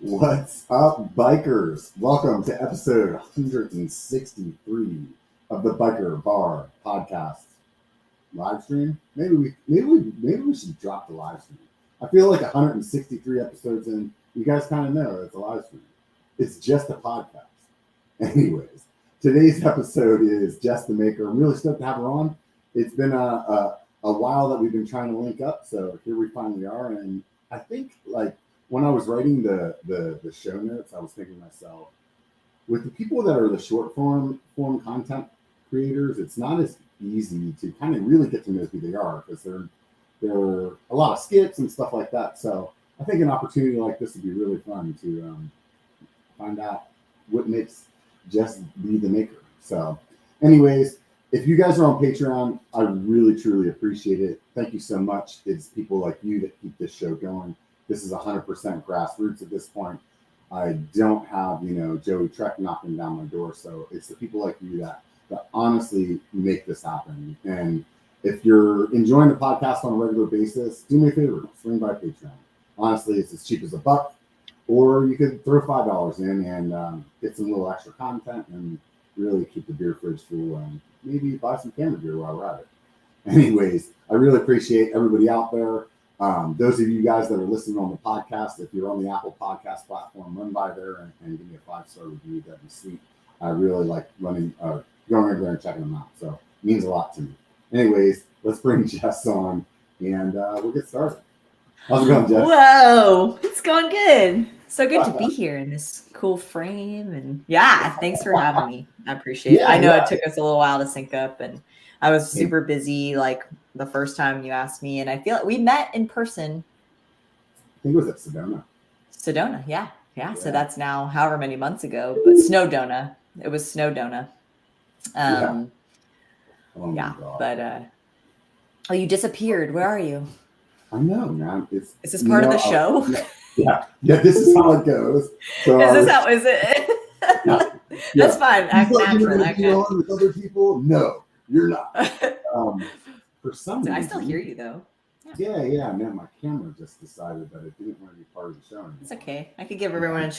What's up, bikers? Welcome to episode 163 of the B1KER Bar Podcast live stream. Maybe we should drop the live stream. I feel like 163 episodes in, you guys kind of know it's a live stream. It's just a podcast. Anyways, today's episode is Jess the Maker. I'm really stoked to have her on. It's been a while that we've been trying to link up, so here we finally are. And I think when I was writing the show notes, I was thinking to myself, with the people that are the short form content creators, it's not as easy to kind of really get to know who they are because there are a lot of skits and stuff like that. So I think an opportunity like this would be really fun to find out what makes Jess be the maker. So anyways, if you guys are on Patreon, I really, truly appreciate it. Thank you so much. It's people like you that keep this show going. This is 100% grassroots at this point. I don't have, Joey Trek knocking down my door. So it's the people like you that honestly make this happen. And if you're enjoying the podcast on a regular basis, do me a favor, swing by Patreon. Honestly, it's as cheap as $1, or you could throw $5 in and get some little extra content and really keep the beer fridge full and maybe buy some camera gear while we're at it. Anyways, I really appreciate everybody out there. Those of you guys that are listening on the podcast, if you're on the Apple Podcast platform, run by there and give me a 5-star review. That'd be sweet. I really like going over there and checking them out. So it means a lot to me. Anyways, let's bring Jess on and we'll get started. How's it going, Jess? Whoa, it's going good. So good to be here in this cool frame. And yeah, thanks for having me. I appreciate it. I know it took us a little while to sync up and I was super busy like the first time you asked me. And I feel like we met in person. I think it was at Sedona. Sedona, yeah. So that's now however many months ago, but Snowdona. It was Snowdona. Oh you disappeared. Where are you? I know, man. Is this part of the show? Yeah, this is how it goes. So is this how is it? That's fine. Act natural. With other people? No, you're not. For some reason, I still hear you though. Yeah. Man, my camera just decided that it didn't want to be part of the show anymore. It's okay. I could give everyone a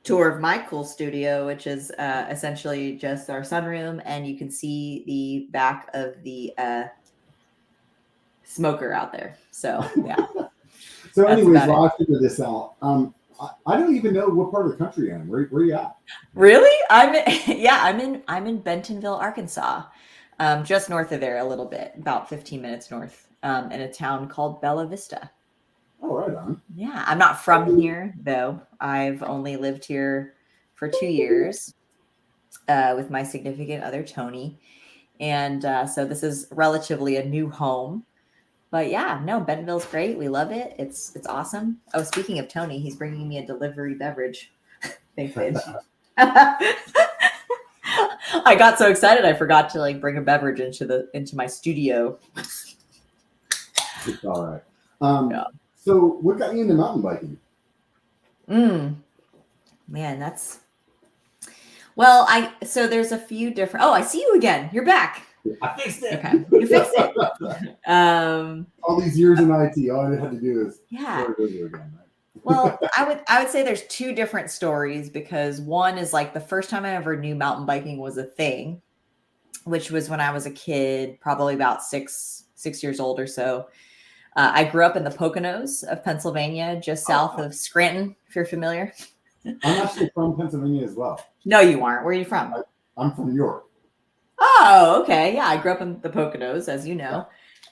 tour of my cool studio, which is essentially just our sunroom, and you can see the back of the smoker out there. So yeah. So anyways, while I figure this out, I don't even know what part of the country I am. Where you at? Really? I'm in Bentonville, Arkansas, just north of there a little bit, about 15 minutes north, in a town called Bella Vista. Oh, right on. Yeah, I'm not from here though. I've only lived here for 2 years with my significant other Tony, and so this is relatively a new home. But yeah, no, Bentonville's great. We love it. It's awesome. Oh, speaking of Tony, he's bringing me a delivery beverage. Thanks, Paige. I got so excited I forgot to bring a beverage into my studio. It's all right. So what got you into mountain biking? Man, so there's a few different. Oh, I see you again. You're back. I fixed it. Okay, you fixed it. All these years in IT, all I had to do is start over again. Right? Well, I would say there's two different stories because one is like the first time I ever knew mountain biking was a thing, which was when I was a kid, probably about six years old or so. I grew up in the Poconos of Pennsylvania, just south of Scranton, if you're familiar. I'm actually from Pennsylvania as well. No, you aren't. Where are you from? I'm from New York. Oh, okay. Yeah, I grew up in the Poconos, as you know.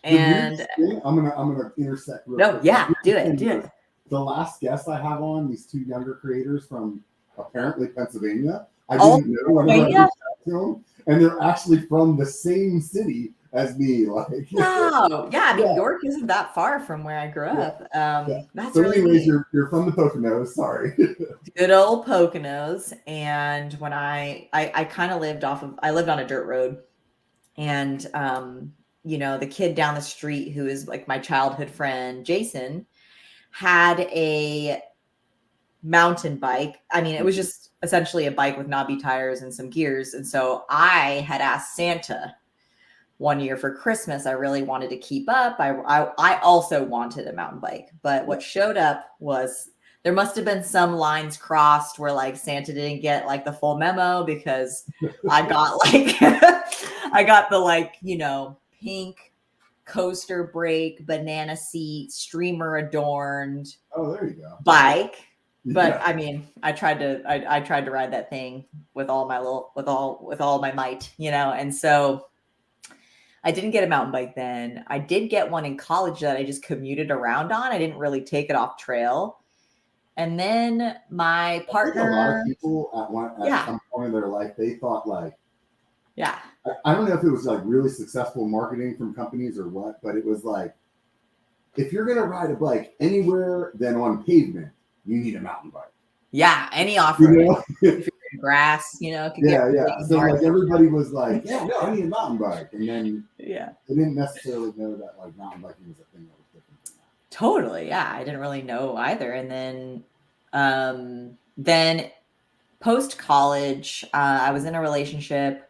And I'm gonna intersect. Do it. The last guest I have on, these two younger creators from apparently Pennsylvania. I didn't know when I reached out to them, and they're actually from the same city as me. Wow, yeah. New York isn't that far from where I grew up. That's so. Really anyways, neat. You're from the Poconos. Sorry. Good old Poconos. And when I kind of lived I lived on a dirt road, and the kid down the street who is like my childhood friend, Jason, had a mountain bike. I mean, it was just essentially a bike with knobby tires and some gears. And so I had asked Santa one year for Christmas. I really wanted to keep up. I also wanted a mountain bike, but what showed up was there must have been some lines crossed where like Santa didn't get like the full memo, because I got like I got the like, pink coaster brake, banana seat, streamer adorned Oh, there you go. bike. But Yeah. I mean, I tried to ride that thing with all my might, and so I didn't get a mountain bike then. I did get one in college that I just commuted around on. I didn't really take it off trail. And then my I think a lot partner, of people at some point in their life, they thought like, yeah, I don't know if it was like really successful marketing from companies or what, but it was like, if you're gonna ride a bike anywhere than on pavement, you need a mountain bike. yeah, any You off-road, know? if you're in grass, it could get really So like gnarly. everybody was like, yeah, no, I need a mountain bike, and then Yeah, they didn't necessarily know that like mountain biking was a thing that was different than that. totally. Yeah, I didn't really know either. And then post college, I was in a relationship,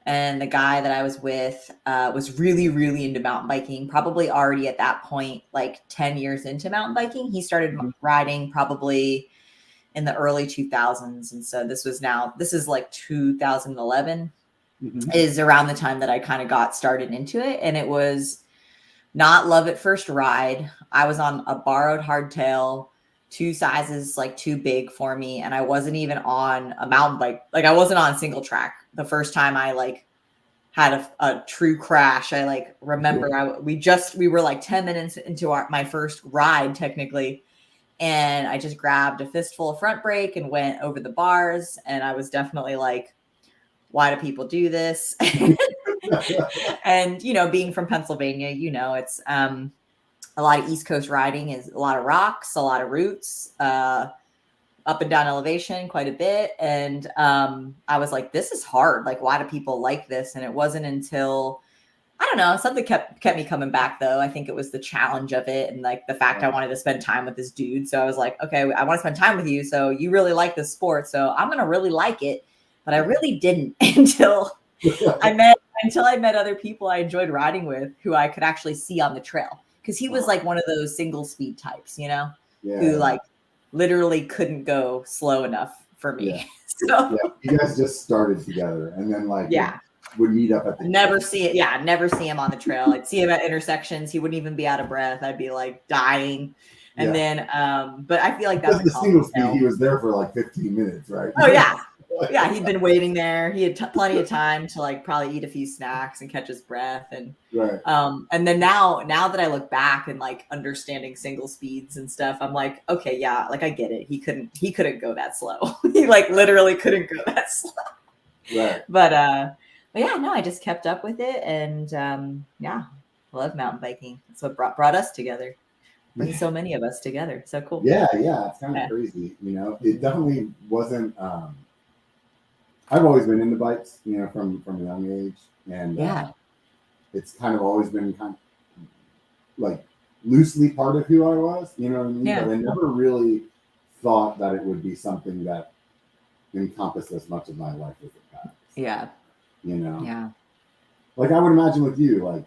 and the guy that I was with was really, really into mountain biking, probably already at that point, like 10 years into mountain biking. He started riding probably in the early 2000s. And so this is like 2011 is around the time that I kind of got started into it. And it was not love at first ride. I was on a borrowed hardtail, 2 sizes like too big for me, and I wasn't even on a mountain bike. Like I wasn't on single track the first time I like had a true crash. I like remember we were like 10 minutes into my first ride technically, and I just grabbed a fistful of front brake and went over the bars, and I was definitely like, why do people do this? And being from Pennsylvania, it's a lot of East Coast riding is a lot of rocks, a lot of roots, up and down elevation quite a bit. And I was like, this is hard. Like, why do people like this? And it wasn't until, I don't know, something kept me coming back though. I think it was the challenge of it, and like the fact I wanted to spend time with this dude. So I was like, okay, I want to spend time with you. So you really like this sport, so I'm going to really like it. But I really didn't until I met other people I enjoyed riding with, who I could actually see on the trail. Because he was like one of those single speed types, who like literally couldn't go slow enough for me. Yeah. So You guys just started together, and then like would meet up at the never see him on the trail. I'd see him at intersections. He wouldn't even be out of breath. I'd be like dying. And then but I feel like that's the single speed. He was there for like 15 minutes, right? Oh yeah. Yeah, he'd been waiting there. He had plenty of time to like probably eat a few snacks and catch his breath. And and then now that I look back and like understanding single speeds and stuff, I'm like, okay, yeah, like I get it. He couldn't go that slow. He like literally couldn't go that slow. Right. But yeah, no, I just kept up with it, and I love mountain biking. That's what brought us together. Brings so many of us together. So cool. Yeah, it's kind of crazy. It definitely wasn't. I've always been into bikes, from a young age, and it's kind of always been kind of like loosely part of who I was. You know what I mean? Yeah. But I never really thought that it would be something that encompassed as much of my life as it has. Yeah. Yeah. Like I would imagine with you, like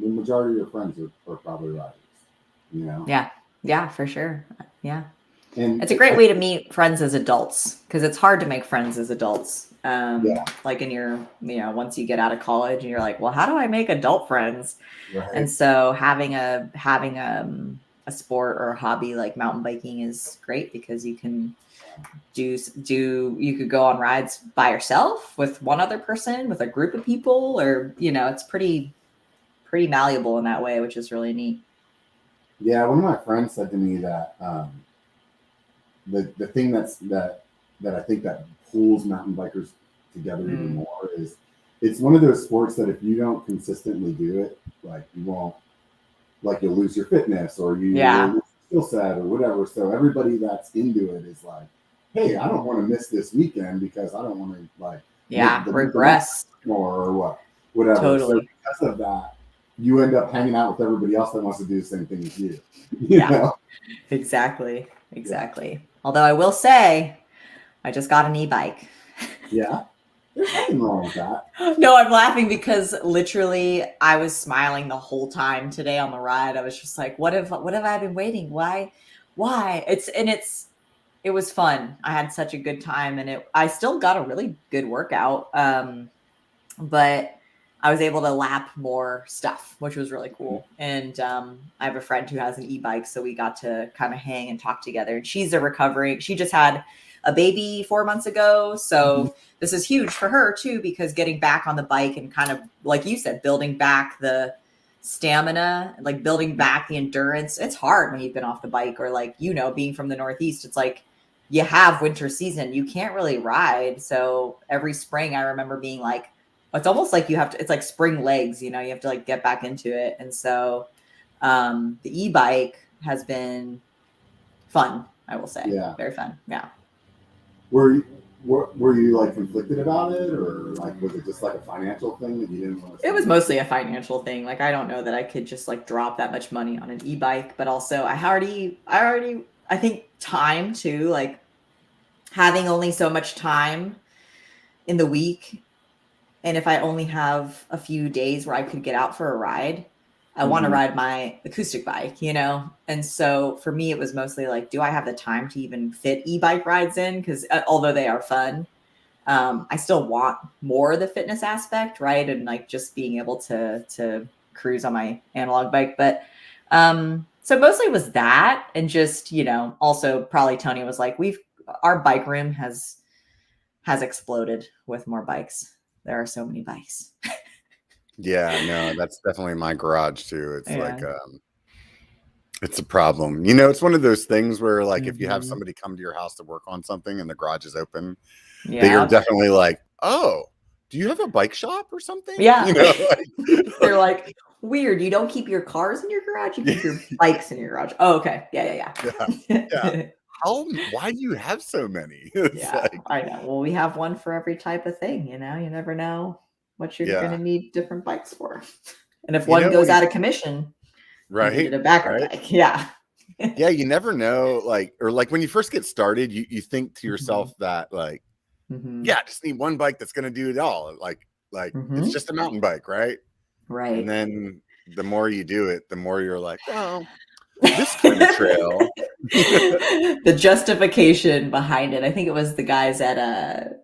the majority of your friends are probably riders. Yeah, for sure. Yeah. And it's a great way to meet friends as adults, because it's hard to make friends as adults. Like in your, once you get out of college and you're like, well, how do I make adult friends? Right. And so having a sport or a hobby like mountain biking is great, because you can you could go on rides by yourself, with one other person, with a group of people, or, it's pretty malleable in that way, which is really neat. Yeah. One of my friends said to me that, the thing that I think that pulls mountain bikers together even more is it's one of those sports that if you don't consistently do it, like you won't, like you'll lose your fitness, or you lose your skill set or whatever. So everybody that's into it is like, hey, I don't want to miss this weekend because I don't want to like regress or whatever. Totally. So because of that, you end up hanging out with everybody else that wants to do the same thing as you. Exactly. Although I will say, I just got an e-bike. Yeah. There's nothing wrong with that. No, I'm laughing because literally I was smiling the whole time today on the ride. I was just like, what have I been waiting? Why? It's it was fun. I had such a good time, and I still got a really good workout. But I was able to lap more stuff, which was really cool. And I have a friend who has an e-bike, so we got to kind of hang and talk together. And she just had a baby 4 months ago. So this is huge for her too, because getting back on the bike and kind of, like you said, building back the stamina, like building back the endurance. It's hard when you've been off the bike, or like, being from the Northeast, it's like you have winter season, you can't really ride. So every spring I remember being like, it's almost like it's like spring legs, you have to like get back into it. And so the e-bike has been fun, I will say. Yeah. Very fun. Yeah. Were you like conflicted about it, or like was it just like a financial thing that you didn't want to? It was mostly a financial thing. Like, I don't know that I could just like drop that much money on an e-bike, but also I think time too, like having only so much time in the week. And if I only have a few days where I could get out for a ride, I want to ride my acoustic bike, And so for me, it was mostly like, do I have the time to even fit e-bike rides in? Because although they are fun, I still want more of the fitness aspect, right? And like just being able to cruise on my analog bike. But so mostly it was that, and just, also probably Tony was like, our bike room has exploded with more bikes. There are so many bikes. Yeah, no, that's definitely my garage too. It's like, it's a problem. It's one of those things where like, if you have somebody come to your house to work on something and the garage is open, they are definitely like, oh, do you have a bike shop or something? Yeah. They're like, weird. You don't keep your cars in your garage. You keep your bikes in your garage. Oh, okay. Yeah. Why do you have so many? I know. Well, we have one for every type of thing, you never know what you're going to need different bikes for. And if one goes out of commission, right, you needed a backup bike. Yeah. Yeah, you never know. Like when you first get started, you think to yourself that like, I just need one bike that's going to do it all. Like it's just a mountain bike, right? Right. And then the more you do it, the more you're like, oh, this kind of trail. The justification behind it. I think it was the guys at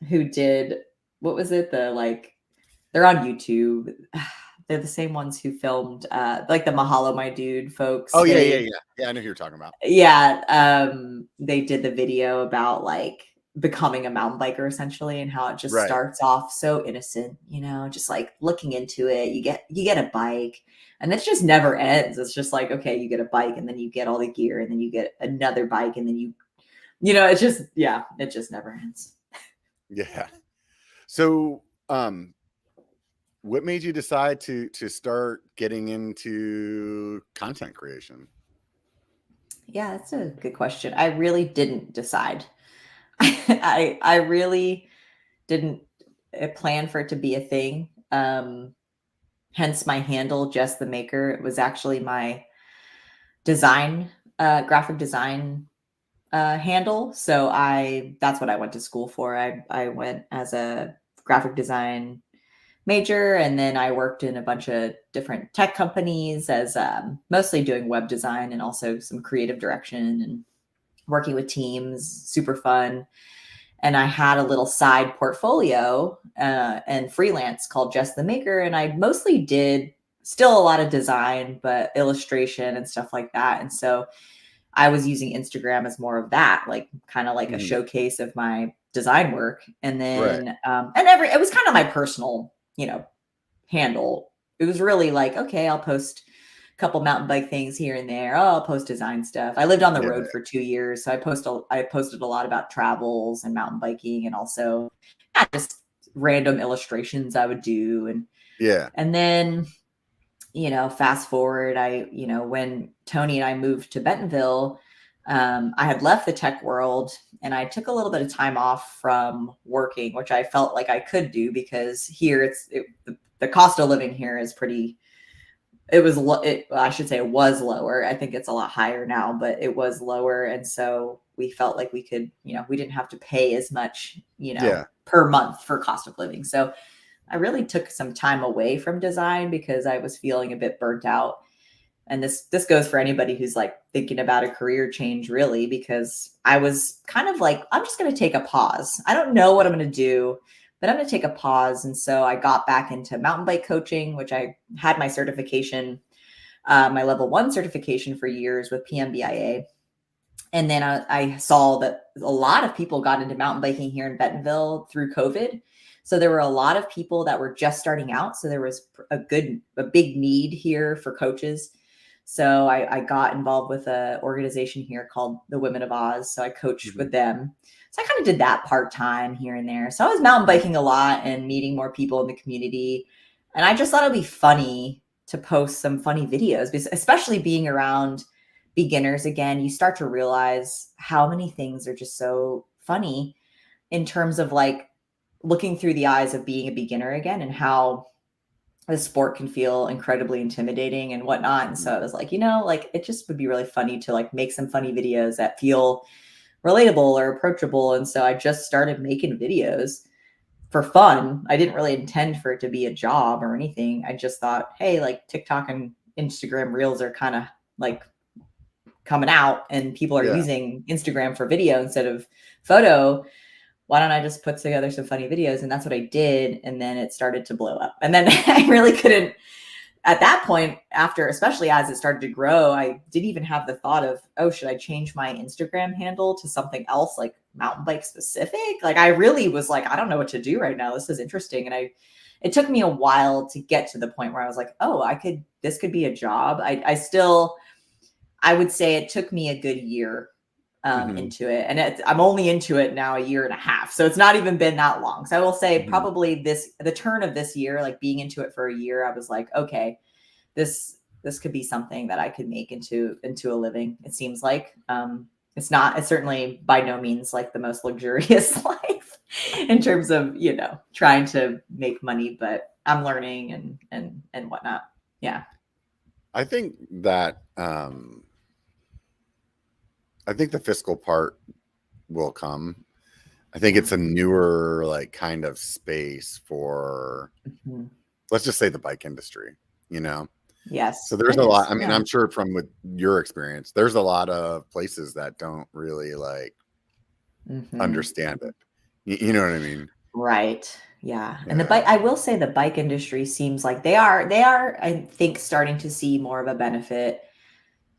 who did, what was it? They're on YouTube. They're the same ones who filmed like the Mahalo My Dude folks. Oh, yeah. I know who you're talking about. Yeah. They did the video about like becoming a mountain biker essentially, and how it just starts off so innocent, just like looking into it. You get a bike, and it just never ends. It's just like, okay, you get a bike, and then you get all the gear, and then you get another bike, and then it just never ends. Yeah. So, what made you decide to start getting into content creation? Yeah, that's a good question. I really didn't decide. I really didn't plan for it to be a thing. Hence my handle, Jess the Maker. It was actually my graphic design handle. So that's what I went to school for. I went as a graphic design major, and then I worked in a bunch of different tech companies as mostly doing web design and also some creative direction and working with teams. Super fun. And I had a little side portfolio and freelance called Jess the Maker. And I mostly did still a lot of design, but illustration and stuff like that. And so I was using Instagram as more of that, like kind of like a showcase of my design work. And then, it was kind of my personal, handle. It was really like, okay, I'll post a couple mountain bike things here and there. Oh, I'll post design stuff. I lived on the road for 2 years. So I posted a lot about travels and mountain biking, and also just random illustrations I would do. And then, fast forward, when Tony and I moved to Bentonville, I had left the tech world, and I took a little bit of time off from working, which I felt like I could do because here the cost of living here is I should say it was lower. I think it's a lot higher now, but it was lower. And so we felt like we could, we didn't have to pay as much, per month for cost of living. So I really took some time away from design because I was feeling a bit burnt out. And this goes for anybody who's like thinking about a career change really, because I was kind of like, I'm just going to take a pause. I don't know what I'm going to do, but I'm going to take a pause. And so I got back into mountain bike coaching, which I had my certification, my level 1 certification for years with PMBIA. And then I saw that a lot of people got into mountain biking here in Bentonville through COVID. So there were a lot of people that were just starting out. So there was a big need here for coaches. So I got involved with an organization here called the Women of Oz. So I coached with them. So I kind of did that part-time here and there. So I was mountain biking a lot and meeting more people in the community. And I just thought it'd be funny to post some funny videos, because especially being around beginners again, you start to realize how many things are just so funny in terms of like looking through the eyes of being a beginner again, and how the sport can feel incredibly intimidating and whatnot. And so I was like, like it just would be really funny to like make some funny videos that feel relatable or approachable. And so I just started making videos for fun. I didn't really intend for it to be a job or anything. I just thought, hey, like TikTok and Instagram Reels are kind of like coming out and people are using Instagram for video instead of photo. Why don't I just put together some funny videos? And that's what I did. And then it started to blow up. And then I really couldn't, at that point, after, especially as it started to grow, I didn't even have the thought of, oh, should I change my Instagram handle to something else, like mountain bike specific? Like I really was like, I don't know what to do right now. This is interesting. And it took me a while to get to the point where I was like, oh, this could be a job. I would say it took me a good year into it. And I'm only into it now a year and a half. So it's not even been that long. So I will say probably the turn of this year, like being into it for a year, I was like, okay, this could be something that I could make into a living. It seems like it's certainly by no means like the most luxurious life in terms of, trying to make money, but I'm learning and whatnot. Yeah. I think that, I think the fiscal part will come. I think it's a newer, like, kind of space for, let's just say, the bike industry, Yes. So there's a lot. I mean, I'm sure from with your experience, there's a lot of places that don't really like understand it. You know what I mean? Right. Yeah. And I will say the bike industry seems like they are, I think, starting to see more of a benefit.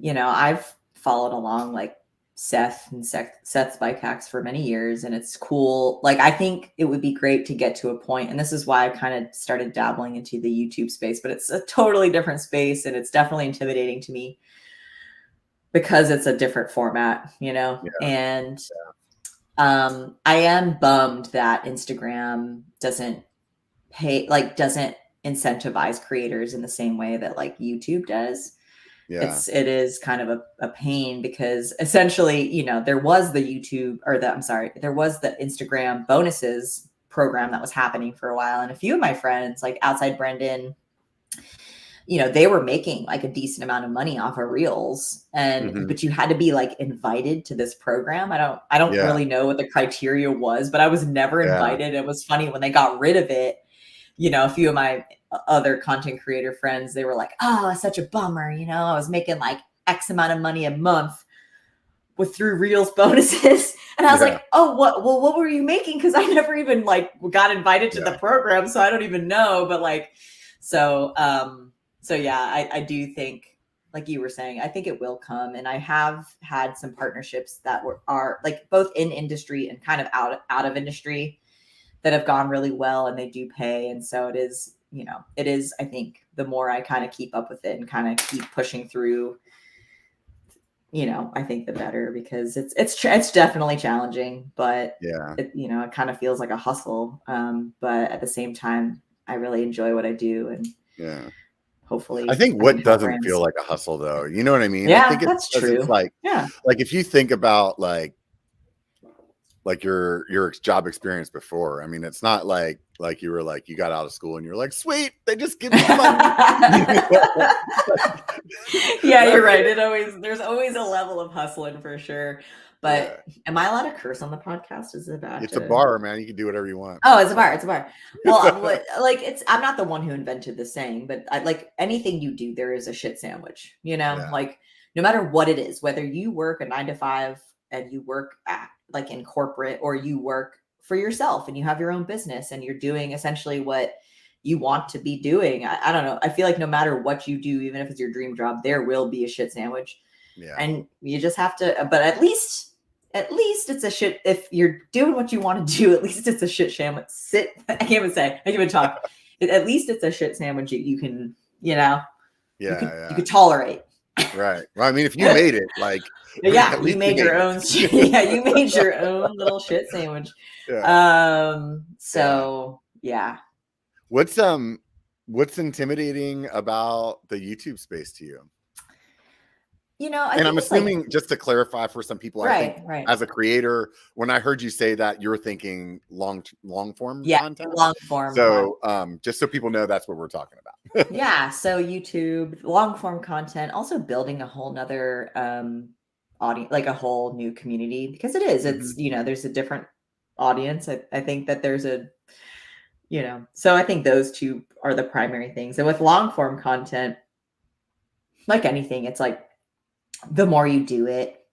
I've followed along like Seth's bike hacks for many years, and it's cool. Like, I think it would be great to get to a point, and this is why I kind of started dabbling into the YouTube space, but it's a totally different space, and it's definitely intimidating to me because it's a different format, and I am bummed that Instagram doesn't incentivize creators in the same way that like YouTube does. It is kind of a pain, because essentially, there was the Instagram bonuses program that was happening for a while. And a few of my friends, like outside Brendan, they were making like a decent amount of money off of Reels, but you had to be like invited to this program. I don't really know what the criteria was, but I was never invited. It was funny when they got rid of it. A few of my other content creator friends, they were like, oh, it's such a bummer. I was making like X amount of money a month through Reels bonuses. And I was like, oh, what were you making? Cause I never even like got invited to the program. So I don't even know. But like, so yeah, I do think, like you were saying, I think it will come. And I have had some partnerships that are like both in industry and kind of out of industry that have gone really well, and they do pay. And so it is, I think the more I kind of keep up with it and kind of keep pushing through, I think the better, because it's definitely challenging, but it kind of feels like a hustle. But at the same time, I really enjoy what I do. And hopefully, I think what doesn't feel like a hustle, though, you know what I mean? Yeah, I think that's true. It's like, like if you think about like your job experience before, I mean, it's not like you were like, you got out of school and you're like, sweet, they just give me money. Yeah, you're right. There's always a level of hustling for sure. But am I allowed to curse on the podcast? Is it bad? It's a bar, man. You can do whatever you want. Oh, it's a bar. It's a bar. Well, I'm not the one who invented the saying, but like anything you do, there is a shit sandwich, like no matter what it is, whether you work a 9 to 5 and you work at like in corporate, or you work for yourself and you have your own business and you're doing essentially what you want to be doing. I don't know. I feel like no matter what you do, even if it's your dream job, there will be a shit sandwich. Yeah. And you just have to, but at least it's a shit. If you're doing what you want to do, at least it's a shit sandwich. I can't even say, I can't even talk. At least it's a shit sandwich that you can, you could tolerate. Right. Well, I mean, if you made it, like, yeah, you made your own. Yeah, you made your own little shit sandwich. Yeah. So yeah. What's intimidating about the YouTube space to you? And I'm assuming, just to clarify for some people, I think as a creator, when I heard you say that, you're thinking long form content. Long form. So just so people know, that's what we're talking about. Yeah. So YouTube, long form content, also building a whole nother audience, like a whole new community, because it is, it's, there's a different audience. I think that there's so I think those two are the primary things. And with long form content, like anything, it's like, the more you do it,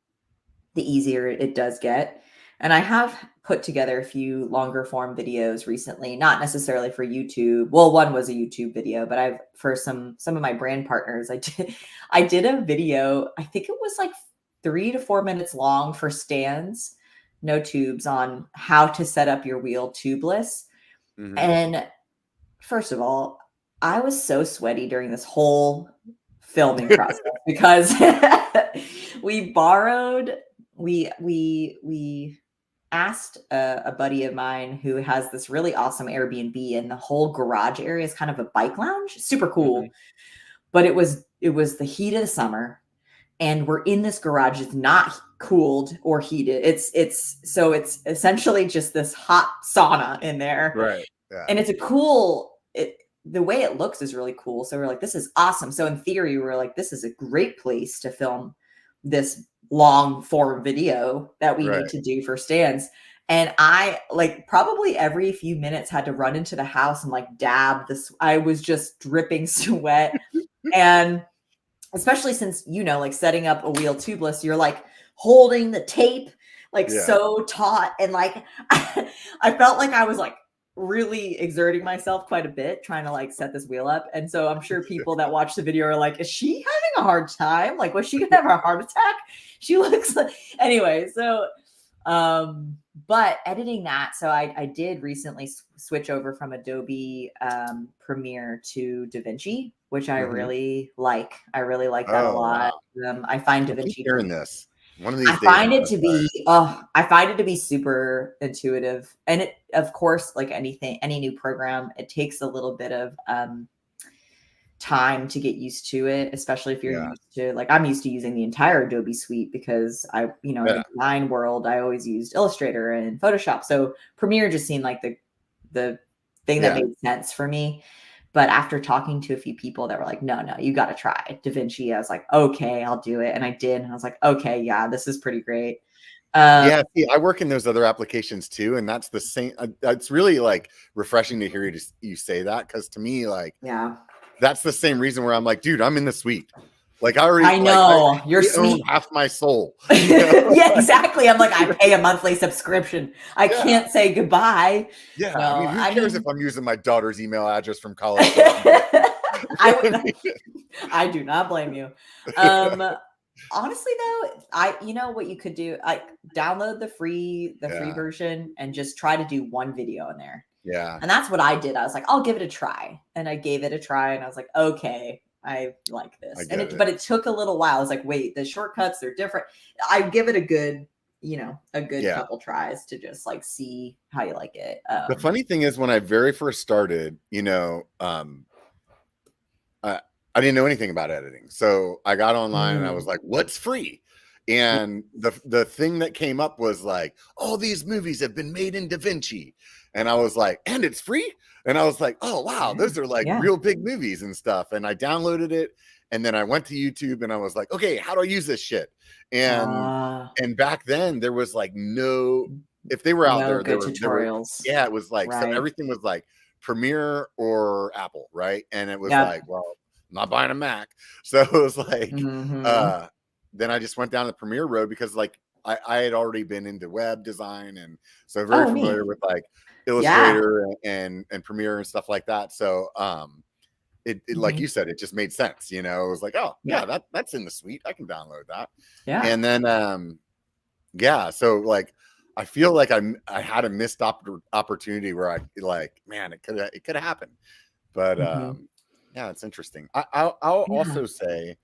the easier it does get. And I have put together a few longer form videos recently, not necessarily for YouTube. Well, one was a YouTube video, but for some of my brand partners, I did a video. I think it was like 3 to 4 minutes long for stands, no tubes, on how to set up your wheel tubeless. Mm-hmm. And first of all, I was so sweaty during this whole filming process because we asked a buddy of mine who has this really awesome Airbnb, and the whole garage area is kind of a bike lounge, super cool. Mm-hmm. But it was the heat of the summer, and we're in this garage. It's not cooled or heated. It's essentially just this hot sauna in there. Right. Yeah. And it's the way it looks is really cool. So we're like, this is awesome. So in theory, we're like, this is a great place to film this long form video that we need to do for stands. And I probably every few minutes had to run into the house and dab this. I was just dripping sweat. And especially since, setting up a wheel tubeless, you're holding the tape, so taut. And I felt like I was really exerting myself quite a bit trying to set this wheel up. And so I'm sure people that watch the video are like, is she having a hard time? Was she gonna have a heart attack? She looks like, anyway. So, but editing that. So I did recently switch over from Adobe Premiere to DaVinci, which I really like. I really like that a lot. Wow. I find DaVinci. Hearing this. One of these days, I find it to be super intuitive. And it, of course, like any new program, it takes a little bit of time to get used to it, especially if you're used to, I'm used to using the entire Adobe suite because in the design world, I always used Illustrator and Photoshop. So Premiere just seemed like the thing that made sense for me. But after talking to a few people that were like, no, you got to try DaVinci, I was like, okay, I'll do it. And I did. And I was like, okay, yeah, this is pretty great. I work in those other applications too. And that's the same. It's really refreshing to hear you say that. Cause to me, that's the same reason where I'm like, dude, I'm in the suite. I know you're sweet. Half my soul. Yeah, exactly. I'm like, I pay a monthly subscription. I can't say goodbye. Yeah. No, I mean, who cares if I'm using my daughter's email address from college? I do not blame you. Honestly though, what you could do, download the free version and just try to do one video in there. Yeah. And that's what I did. I was like, I'll give it a try. And I gave it a try and I was like, okay, I like this. But it took a little while. I was like, wait, the shortcuts, they're different. I give it a good, couple tries to just see how you like it. The funny thing is when I very first started, I didn't know anything about editing. So I got online and I was like, what's free? And the thing that came up was all these movies have been made in DaVinci. And I was like, and it's free? And I was like, oh, wow, those are real big movies and stuff. And I downloaded it. And then I went to YouTube and I was like, okay, how do I use this shit? And back then there was no, if they were out there, good tutorials. It was so everything was Premiere or Apple, right? And it was well, I'm not buying a Mac. So it was then I just went down the Premiere road because like I had already been into web design, and so very familiar with like Illustrator and Premiere and stuff like that. So it like you said, it just made sense. You know, it was like, oh yeah, that's in the suite. I can download that. Yeah. And then so like I feel like I had a missed opportunity where I like, man, it could have happened. But yeah, it's interesting. I'll also say,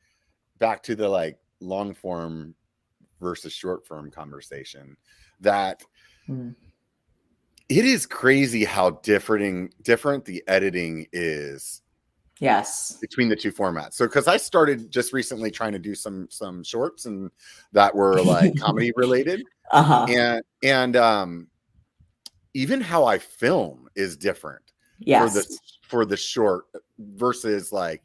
back to the like long form versus short form conversation, that it is crazy how different the editing is. Yes. Between the two formats. So because I started just recently trying to do some shorts and that were like comedy related. And even how I film is different for the short versus like,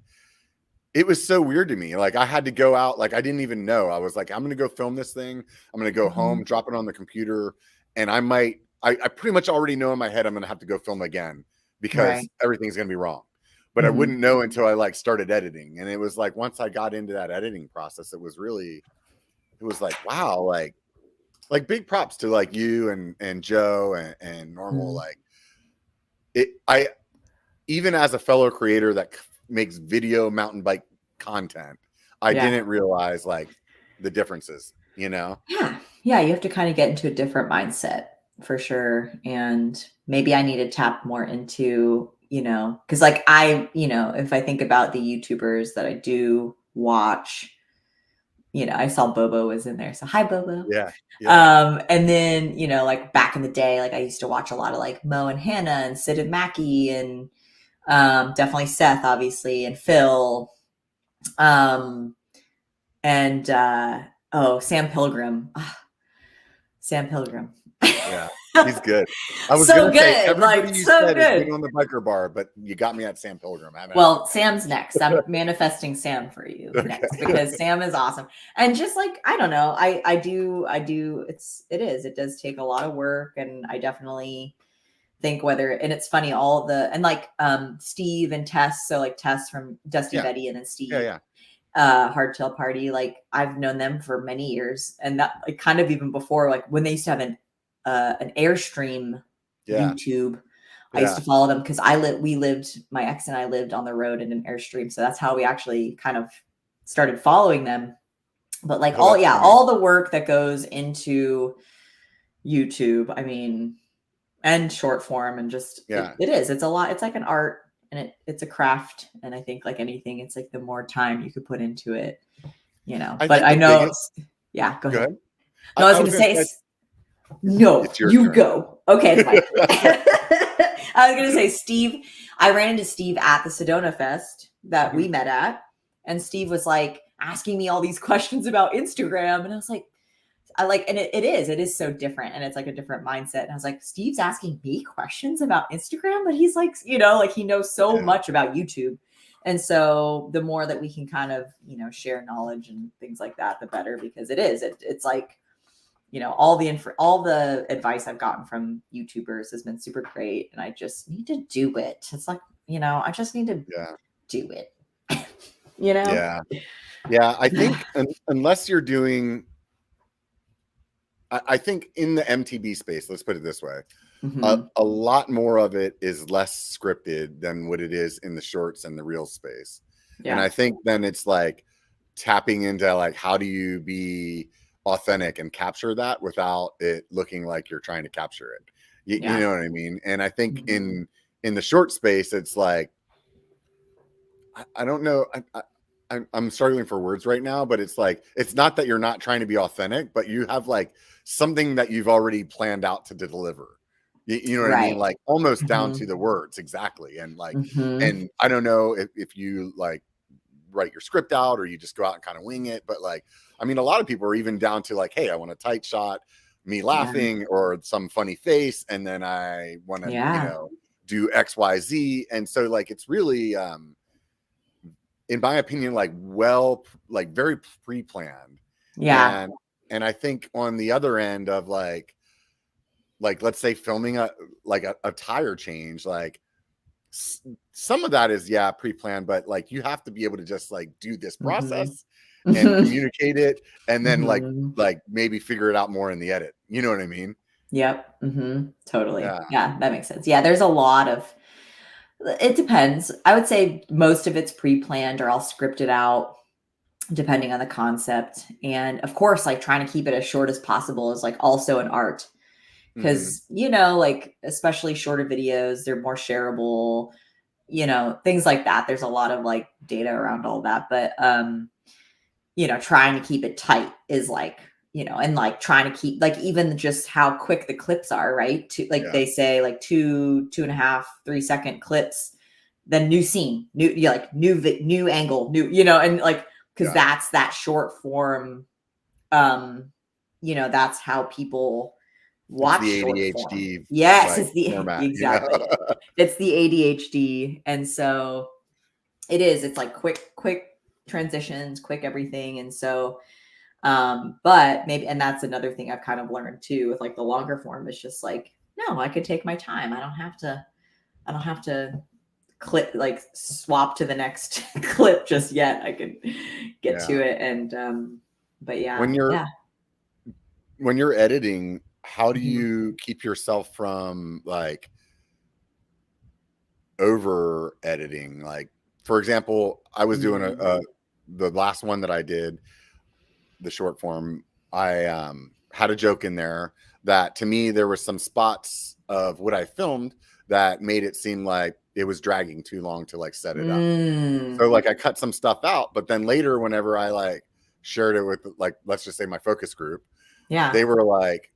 it was so weird to me. Like I had to go out, like I didn't even know. I was like, I'm going to go film this thing. I'm going to go home, drop it on the computer. And I pretty much already know in my head, I'm going to have to go film again because everything's going to be wrong. But I wouldn't know until I like started editing. And it was like, once I got into that editing process, it was like, wow, like big props to like you and Joe and Normal. Like I, even as a fellow creator that makes video mountain bike content, I didn't realize like the differences, you know? Yeah. You have to kind of get into a different mindset for sure. And maybe I need to tap more into, you know, because like if I think about the YouTubers that I do watch, you know, I saw Bobo was in there. So hi, Bobo. Yeah. And then, you know, like back in the day, like I used to watch a lot of like Mo and Hannah and Sid and Mackie and definitely Seth, obviously, and Phil. And Sam Pilgrim. Sam Pilgrim. Yeah, he's good. I was so gonna say good. everybody Like you so said good. is good on the biker bar, but you got me at Sam Pilgrim. Well, Sam's next. I'm manifesting Sam for you next because Sam is awesome. And just like, I don't know, I do. It does take a lot of work, and I definitely think and it's funny, Steve and Tess. So like Tess from Dusty Betty and then Steve. Hardtail Party, like I've known them for many years, and that like kind of even before, like when they used to have an Airstream YouTube. I used to follow them because my ex and I lived on the road in an Airstream, so that's how we actually kind of started following them. But like all the work that goes into YouTube, I mean, and short form, and just it's a lot. It's like an art. And it's a craft. And I think like anything, it's like the more time you could put into it, you know. But I know, go ahead. No, I was going to say, no, you go. Okay, fine. I was going to say, Steve, I ran into Steve at the Sedona Fest that we met at. And Steve was like asking me all these questions about Instagram. And I was like, it is so different, and it's like a different mindset. And I was like, Steve's asking me questions about Instagram, but he's like, you know, like he knows so much about YouTube. And so the more that we can kind of, you know, share knowledge and things like that, the better, because it's like, you know, all the advice I've gotten from YouTubers has been super great. And I just need to do it. It's like, you know, I just need to do it, you know? Yeah. I think unless you're doing, I think in the MTB space, let's put it this way, a lot more of it is less scripted than what it is in the shorts and the reel space. And I think then it's like tapping into like, how do you be authentic and capture that without it looking like you're trying to capture it? You know what I mean? And I think in the short space, it's like, I don't know. I'm struggling for words right now, but it's like, it's not that you're not trying to be authentic, but you have like something that you've already planned out to deliver. You know what I mean? Like almost down to the words. Exactly. And like, and I don't know if you like write your script out or you just go out and kind of wing it. But like, I mean, a lot of people are even down to like, hey, I want a tight shot, me laughing or some funny face. And then I want to, you know, do X, Y, Z. And so like, it's really, in my opinion, like very pre-planned. And I think on the other end of like let's say filming a tire change, like some of that is pre-planned, but like you have to be able to just like do this process and communicate it, and then Mhm. like maybe figure it out more in the edit. You know what I mean? Yep. Totally. Yeah. Yeah, that makes sense. Yeah, there's a lot of it depends. I would say most of it's pre-planned or I'll script it out depending on the concept. And of course, like trying to keep it as short as possible is like also an art. Mm-hmm. Because, like especially shorter videos, they're more shareable, things like that. There's a lot of like data around all that. But trying to keep it tight is like, and like trying to keep like even just how quick the clips are, right? To like Yeah. they say like 2.5, 3 second clips, then new scene, like new angle, and like because that's that short form. That's how people watch it's the short form. ADHD Yes, like it's the format. exactly. It's the ADHD, and so it is. It's like quick transitions, quick everything, and so but maybe, and that's another thing I've kind of learned too with like the longer form is just like, no, I could take my time. I don't have to clip like swap to the next clip just yet. I could get to it. And but yeah. When you're editing, how do Mhm. you keep yourself from like over editing? Like, for example, I was doing the last one that I did, the short form, I had a joke in there that to me there were some spots of what I filmed that made it seem like it was dragging too long to like set it up. So like I cut some stuff out, but then later whenever I like shared it with like, let's just say my focus group, they were like,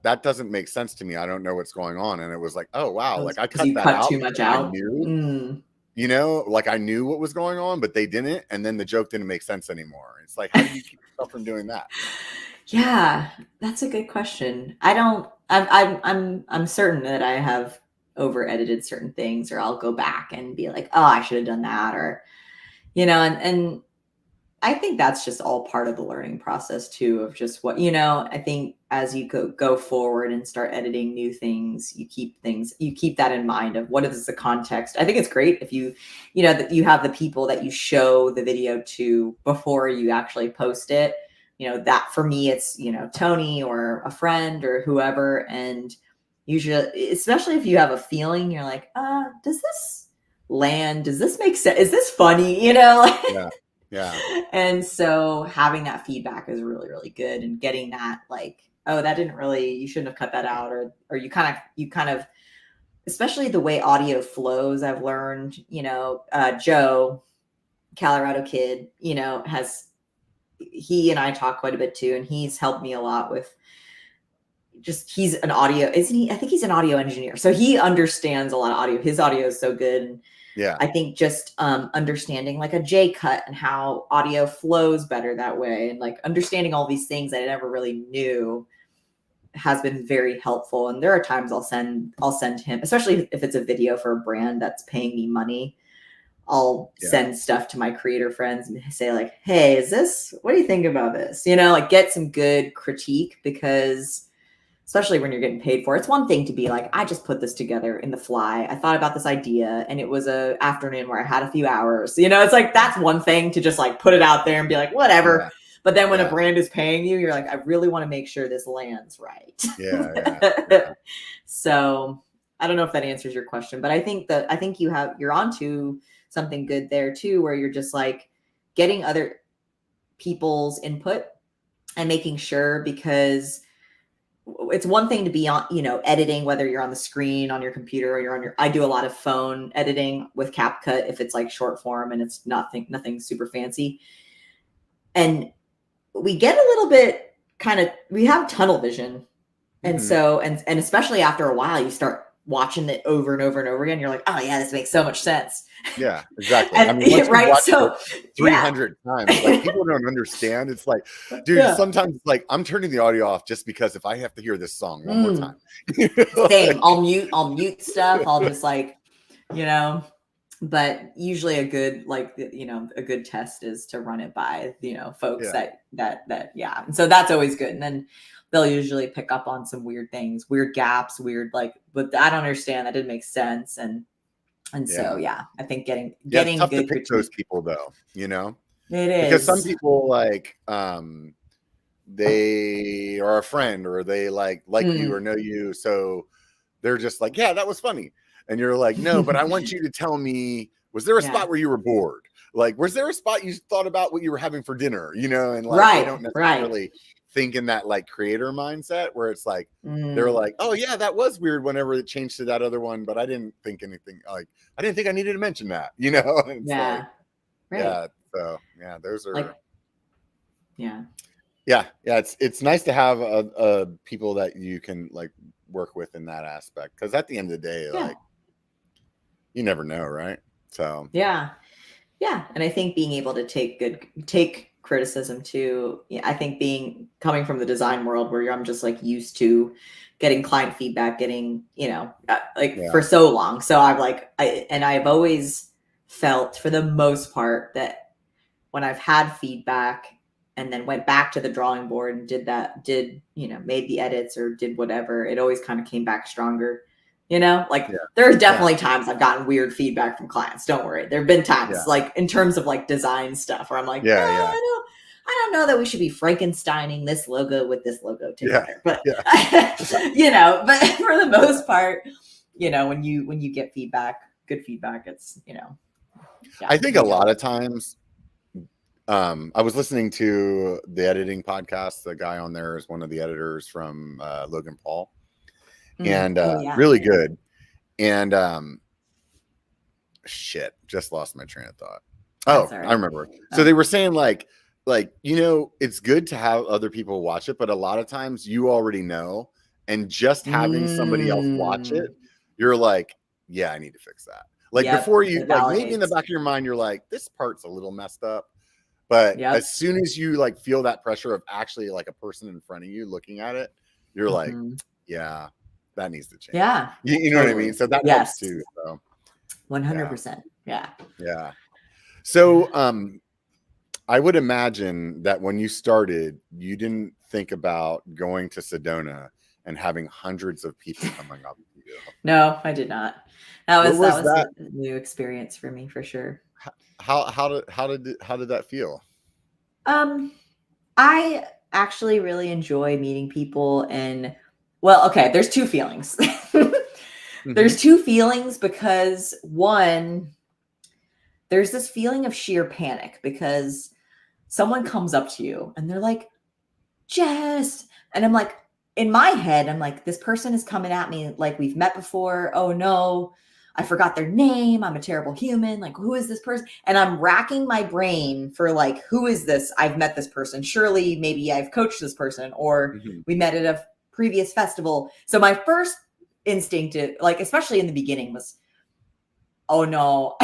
that doesn't make sense to me. I don't know what's going on. And it was like, oh wow, like I cut you that cut out too much because I out. knew, like I knew what was going on, but they didn't. And then the joke didn't make sense anymore. It's like, how do you keep yourself from doing that? Yeah, that's a good question. I'm certain that I have over edited certain things, or I'll go back and be like, oh, I should have done that, or and I think that's just all part of the learning process too, of just what, I think as you go forward and start editing new things, you keep that in mind of what is the context. I think it's great if that you have the people that you show the video to before you actually post it. That for me, it's, Tony or a friend or whoever. And usually, especially if you have a feeling, you're like, does this land? Does this make sense? Is this funny? Yeah. Yeah. And so having that feedback is really, really good, and getting that like, oh, that didn't really, you shouldn't have cut that out, or you kind of, especially the way audio flows. I've learned, Joe, Colorado kid, he and I talk quite a bit too, and he's helped me a lot with he's an audio, isn't he? I think he's an audio engineer. So he understands a lot of audio. His audio is so good. And yeah, I think just understanding like a J cut and how audio flows better that way, and like understanding all these things that I never really knew has been very helpful. And there are times I'll send him, especially if it's a video for a brand that's paying me money, I'll send stuff to my creator friends and say like, hey, what do you think about this? Like get some good critique, because especially when you're getting paid for it. It's one thing to be like, I just put this together in the fly. I thought about this idea and it was a afternoon where I had a few hours. It's like, that's one thing to just like put it out there and be like, whatever. Yeah. But then when a brand is paying you, you're like, I really want to make sure this lands right. Yeah. So I don't know if that answers your question, but I think you're onto something good there too, where you're just like getting other people's input and making sure, because it's one thing to be on, editing, whether you're on the screen on your computer or I do a lot of phone editing with CapCut if it's like short form and it's nothing super fancy. And we get a little bit we have tunnel vision. And so, and especially after a while, you start watching it over and over and over again. You're like, oh yeah, this makes so much sense. Yeah, exactly. And, I mean, once right. So 300 times, like people don't understand. It's like, dude, sometimes it's like I'm turning the audio off just because if I have to hear this song one more time. Same. I'll mute stuff. I'll just like, but usually a good, like, a good test is to run it by, folks that. And so that's always good. And then they'll usually pick up on some weird things, weird gaps, like, but I don't understand. That didn't make sense. And so, I think getting it's tough good to pick critique. those people though, It is. Because some people like they are a friend or they like you or know you, so they're just like, yeah, that was funny. And you're like, no, but I want you to tell me, was there a spot where you were bored? Like, was there a spot you thought about what you were having for dinner? You know, and like they don't necessarily think in that like creator mindset where it's like they're like, oh yeah, that was weird whenever it changed to that other one, but I didn't think anything, like I didn't think I needed to mention that, you know? It's yeah. Like, yeah. So yeah, those are like, yeah. It's nice to have a people that you can like work with in that aspect, because at the end of the day, like you never know, right? So yeah, and I think being able to take criticism too. I think coming from the design world where I'm just like used to getting client feedback, getting for so long. So I'm like, I've always felt for the most part that when I've had feedback and then went back to the drawing board and made the edits or did whatever, it always kind of came back stronger. There's definitely times I've gotten weird feedback from clients. Don't worry. There've been times like in terms of like design stuff where I'm like, I don't know that we should be Frankensteining this logo with this logo together. But but for the most part, when you get feedback, good feedback, it's I think a lot of times I was listening to the editing podcast. The guy on there is one of the editors from Logan Paul. And really good. And just lost my train of thought. Right. I remember. So they were saying like it's good to have other people watch it, but a lot of times you already know, and just having somebody else watch it, you're like, yeah, I need to fix that. Like before you like maybe in the back of your mind, you're like, this part's a little messed up. But as soon as you like feel that pressure of actually like a person in front of you looking at it, you're like, yeah, that needs to change. Yeah. You know what I mean? So that helps too. So 100%. Yeah. So I would imagine that when you started, you didn't think about going to Sedona and having hundreds of people coming up to you. No, I did not. That was a new experience for me for sure. How did that feel? I actually really enjoy meeting people, and well, okay, there's two feelings. There's two feelings because one, there's this feeling of sheer panic because someone comes up to you and they're like, Jess, and I'm like, in my head, I'm like, this person is coming at me like we've met before. Oh no, I forgot their name. I'm a terrible human. Like, who is this person? And I'm racking my brain for like, who is this? I've met this person. Surely maybe I've coached this person, or we met at a previous festival. So my first instinct, like, especially in the beginning, was, oh no,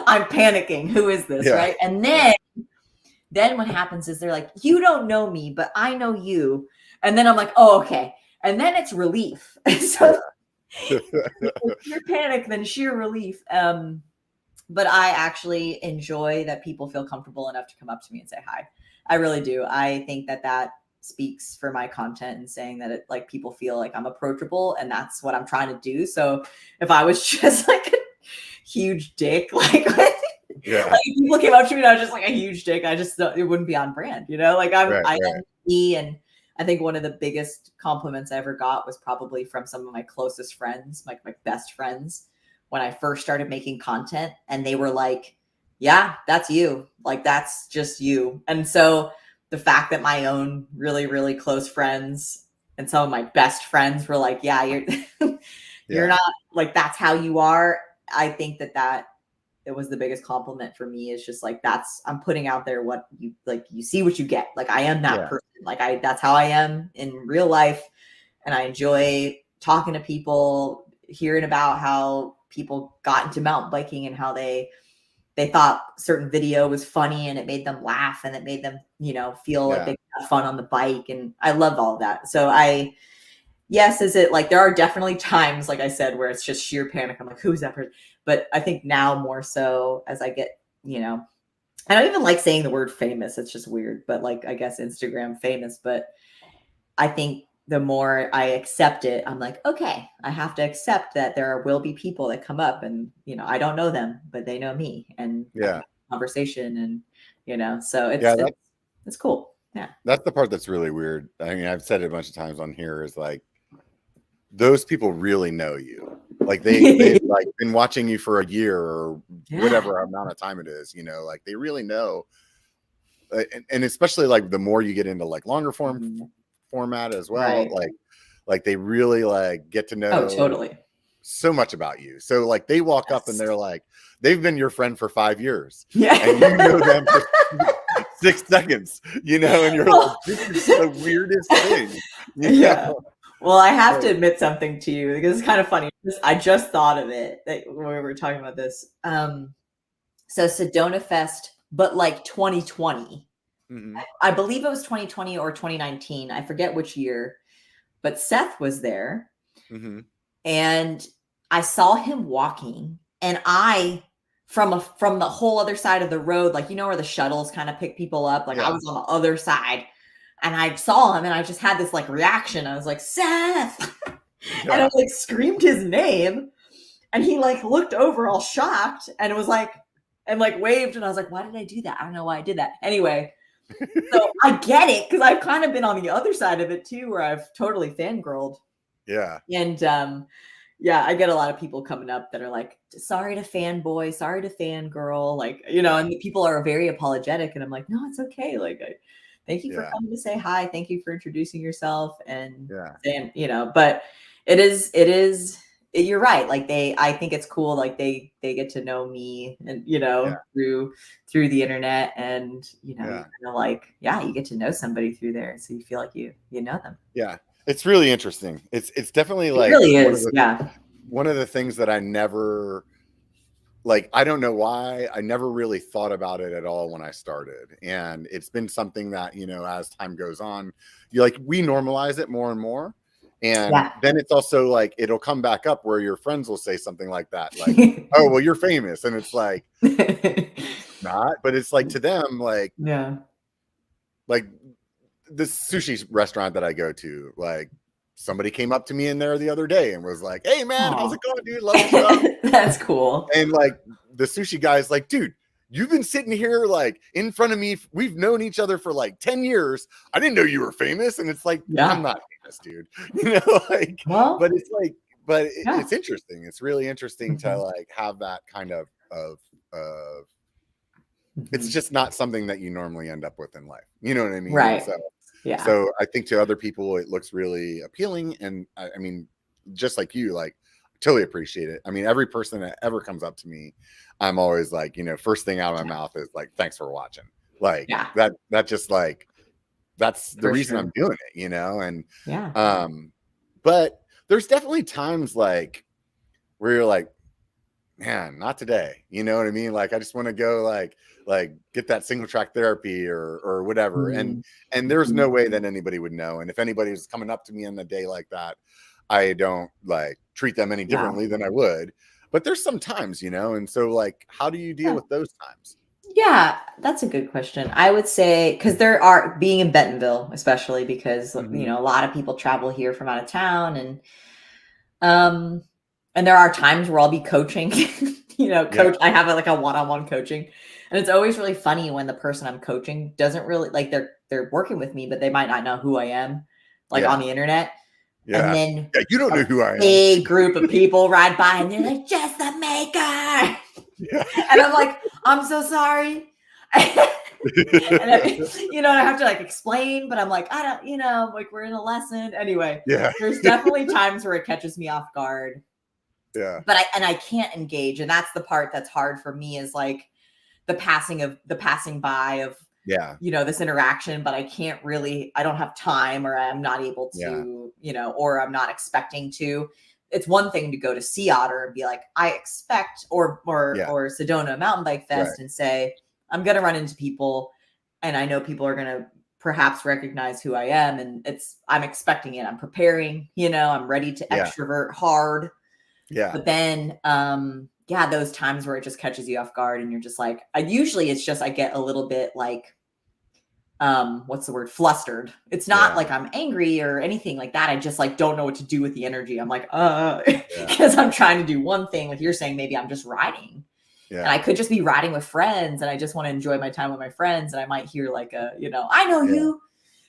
I'm panicking. Who is this? Right. And then what happens is they're like, you don't know me, but I know you. And then I'm like, oh, okay. And then it's relief. So sheer panic, then sheer relief. But I actually enjoy that people feel comfortable enough to come up to me and say hi. I really do. I think that speaks for my content and saying that it like people feel like I'm approachable, and that's what I'm trying to do. So if I was just like a huge dick, like people came up to me and I was just like a huge dick, it wouldn't be on brand, like I am me. And I think one of the biggest compliments I ever got was probably from some of my closest friends, like my best friends, when I first started making content, and they were like, yeah, that's you. Like, that's just you. And so the fact that my own really, really close friends and some of my best friends were like, yeah, you're not like, that's how you are. I think that it was the biggest compliment for me. Is just like, I'm putting out there what you like, you see what you get. Like, I am that person. Like that's how I am in real life. And I enjoy talking to people, hearing about how people got into mountain biking and how they thought certain video was funny and it made them laugh and it made them, feel like they had fun on the bike. And I love all of that. So is it like, there are definitely times, like I said, where it's just sheer panic. I'm like, who's that person? But I think now more so as I get, I don't even like saying the word famous. It's just weird, but like, I guess Instagram famous, but I think the more I accept it, I'm like, okay, I have to accept that there will be people that come up and, I don't know them, but they know me, and conversation, and, So it's cool. Yeah. That's the part that's really weird. I mean, I've said it a bunch of times on here, is like, those people really know you. Like they've like been watching you for a year or whatever amount of time it is, like they really know. And especially like the more you get into like longer format as well, Right. like they really like get to know totally so much about you. So like they walk up and they're like, they've been your friend for 5 years. Yeah. And you know them for 6 seconds, and you're like, this is the weirdest thing. Yeah. Well, I have to admit something to you because it's kind of funny. I just thought of it when we were talking about this. So Sedona Fest, but like 2020. I believe it was 2020 or 2019. I forget which year, but Seth was there. And I saw him walking, and from the whole other side of the road, like, where the shuttles kind of pick people up. Like I was on the other side. And I saw him and I just had this like reaction. I was like, Seth. And I like screamed his name. And he like looked over all shocked and it was like, and like waved. And I was like, why did I do that? I don't know why I did that. Anyway, so I get it because I've kind of been on the other side of it too, where I've totally fangirled. Yeah. And I get a lot of people coming up that are like, sorry to fanboy, sorry to fangirl. Like, and people are very apologetic. And I'm like, no, it's okay. Like, thank you for coming to say hi. Thank you for introducing yourself and saying, but it is, you're right. Like I think it's cool. Like they get to know me and, through the internet and, like, you get to know somebody through there. So you feel like you know them. Yeah. It's really interesting. It's definitely like, it really is. One of the things that I never, like, I don't know why I never really thought about it at all when I started. And it's been something that, as time goes on, we normalize it more and more. And then it's also like, it'll come back up where your friends will say something like that. Like, oh, well, you're famous. And it's like, not, but it's like to them, like, like this sushi restaurant that I go to, like, somebody came up to me in there the other day and was like, hey man, how's it going, dude? Love your stuff. That's cool. And like the sushi guy's like, dude, you've been sitting here like in front of me. We've known each other for like 10 years. I didn't know you were famous. And it's like, I'm not famous, dude. But it's like, it's interesting. It's really interesting to like have that kind of it's just not something that you normally end up with in life. You know what I mean? Right. So I think to other people, it looks really appealing. And I mean, just like you, like, totally appreciate it. I mean, every person that ever comes up to me, I'm always like, first thing out of my mouth is like, thanks for watching. Like that just like, that's the reason I'm doing it, and, but there's definitely times like where you're like, man, not today. You know what I mean? Like, I just want to go like get that single track therapy or whatever. And there's no way that anybody would know. And if anybody was coming up to me on a day like that, I don't like treat them any differently than I would. But there's some times, and so like, how do you deal with those times? Yeah, that's a good question. I would say, because there are, being in Bentonville, especially because, a lot of people travel here from out of town and there are times where I'll be coaching, I have like a one-on-one coaching. And it's always really funny when the person I'm coaching doesn't really like, they're working with me, but they might not know who I am, like on the internet. Yeah. And then you don't know who I am. Big group of people ride by and they're like, Jess the Maker. Yeah. And I'm like, I'm so sorry. And I have to like explain, but I'm like, I don't, like we're in a lesson. Anyway, there's definitely times where it catches me off guard. Yeah. But I can't engage. And that's the part that's hard for me is like the passing by of, this interaction, but I don't have time or I'm not able to, or I'm not expecting to. It's one thing to go to Sea Otter and be like, I expect, or Sedona Mountain Bike Fest and say, I'm going to run into people and I know people are going to perhaps recognize who I am. And I'm expecting it. I'm preparing, I'm ready to extrovert hard. Yeah. But then, those times where it just catches you off guard and you're just like, I get a little bit like, what's the word? Flustered. It's not like I'm angry or anything like that. I just like, don't know what to do with the energy. I'm like, because I'm trying to do one thing, like you're saying, maybe I'm just riding And I could just be riding with friends and I just want to enjoy my time with my friends. And I might hear like a, I know you.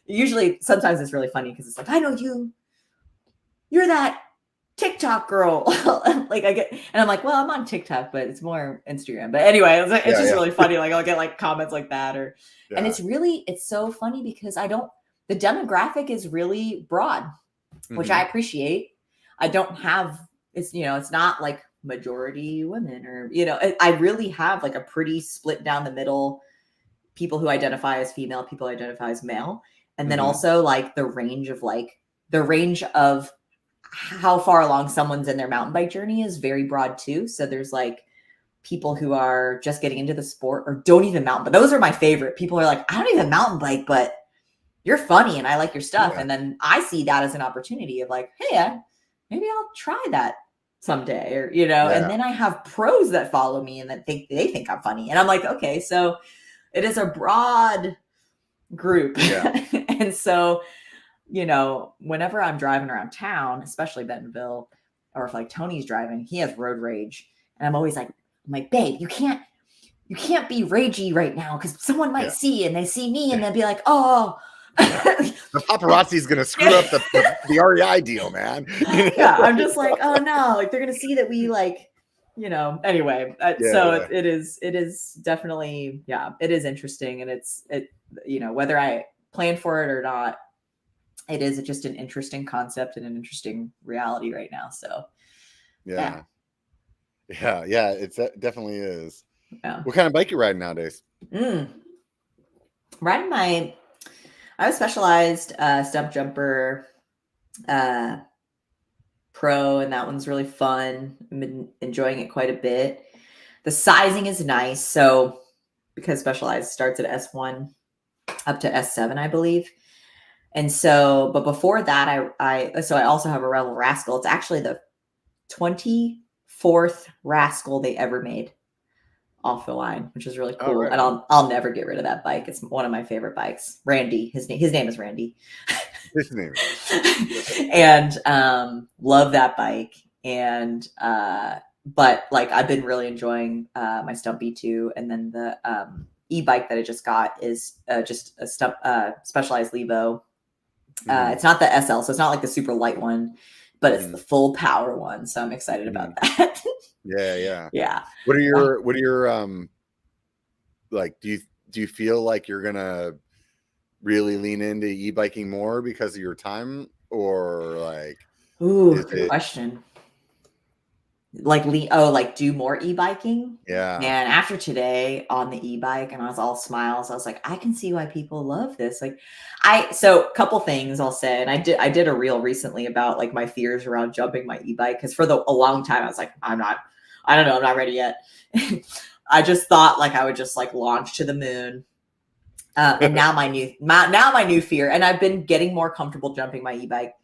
Usually, sometimes it's really funny because it's like, I know you. You're that TikTok girl. Like I get, and I'm like, well, I'm on TikTok, but it's more Instagram. But anyway, it's just really funny. Like I'll get like comments like that and it's so funny because the demographic is really broad, which I appreciate. I don't have, it's not like majority women or, I really have like a pretty split down the middle, people who identify as female, people who identify as male. And then also like the range of how far along someone's in their mountain bike journey is very broad too. So there's like people who are just getting into the sport or don't even mountain, but those are my favorite. People are like, I don't even mountain bike, but you're funny and I like your stuff. And then I see that as an opportunity of like, hey, maybe I'll try that someday or, and then I have pros that follow me and that they think I'm funny. And I'm like, okay, so it is a broad group. And so, whenever I'm driving around town, especially Bentonville, or if like Tony's driving, he has road rage. And I'm always like, babe, you can't be ragey right now because someone might see and they see me and they'll be like, oh. The paparazzi is going to screw up the REI deal, man. I'm just like, oh no, like they're going to see that we like, anyway. It is definitely, it is interesting. And whether I plan for it or not, it is just an interesting concept and an interesting reality right now. So yeah, it definitely is. What kind of bike you riding nowadays? Riding I have a Specialized stump jumper pro, and that one's really fun. I've been enjoying it quite a bit. The sizing is nice. So because Specialized starts at S1 up to S7, I believe. And so, but before that, I also have a Rebel Rascal. It's actually the 24th Rascal they ever made off the line, which is really cool. Right. And I'll never get rid of that bike. It's one of my favorite bikes. Randy, his name is Randy. His name. And love that bike. And but like I've been really enjoying my Stump B2, and then the e-bike that I just got is just a Stump Specialized Levo. It's not the SL, so it's not like the super light one, but it's the full power one. So I'm excited about that. Yeah. What are your like? Do you feel like you're gonna really lean into e-biking more because of your time, or like? Ooh, good question. Like do more e-biking. Yeah. And after today on the e-bike, and I was all smiles, I was like, I can see why people love this. Like so a couple things I'll say, and I did a reel recently about like my fears around jumping my e-bike, because for a long time I was like, I'm not ready yet. I just thought like I would just like launch to the moon. And now my new fear, and I've been getting more comfortable jumping my e-bike.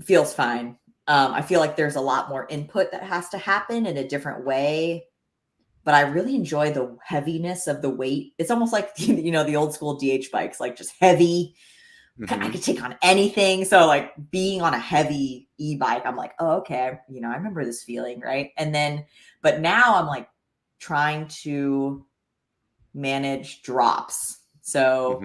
Feels fine. I feel like there's a lot more input that has to happen in a different way, but I really enjoy the heaviness of the weight. It's almost like, the old school DH bikes, like just heavy. I could take on anything. So like being on a heavy e-bike, I'm like, oh, okay. I remember this feeling. Right. And then, but now I'm like trying to manage drops. So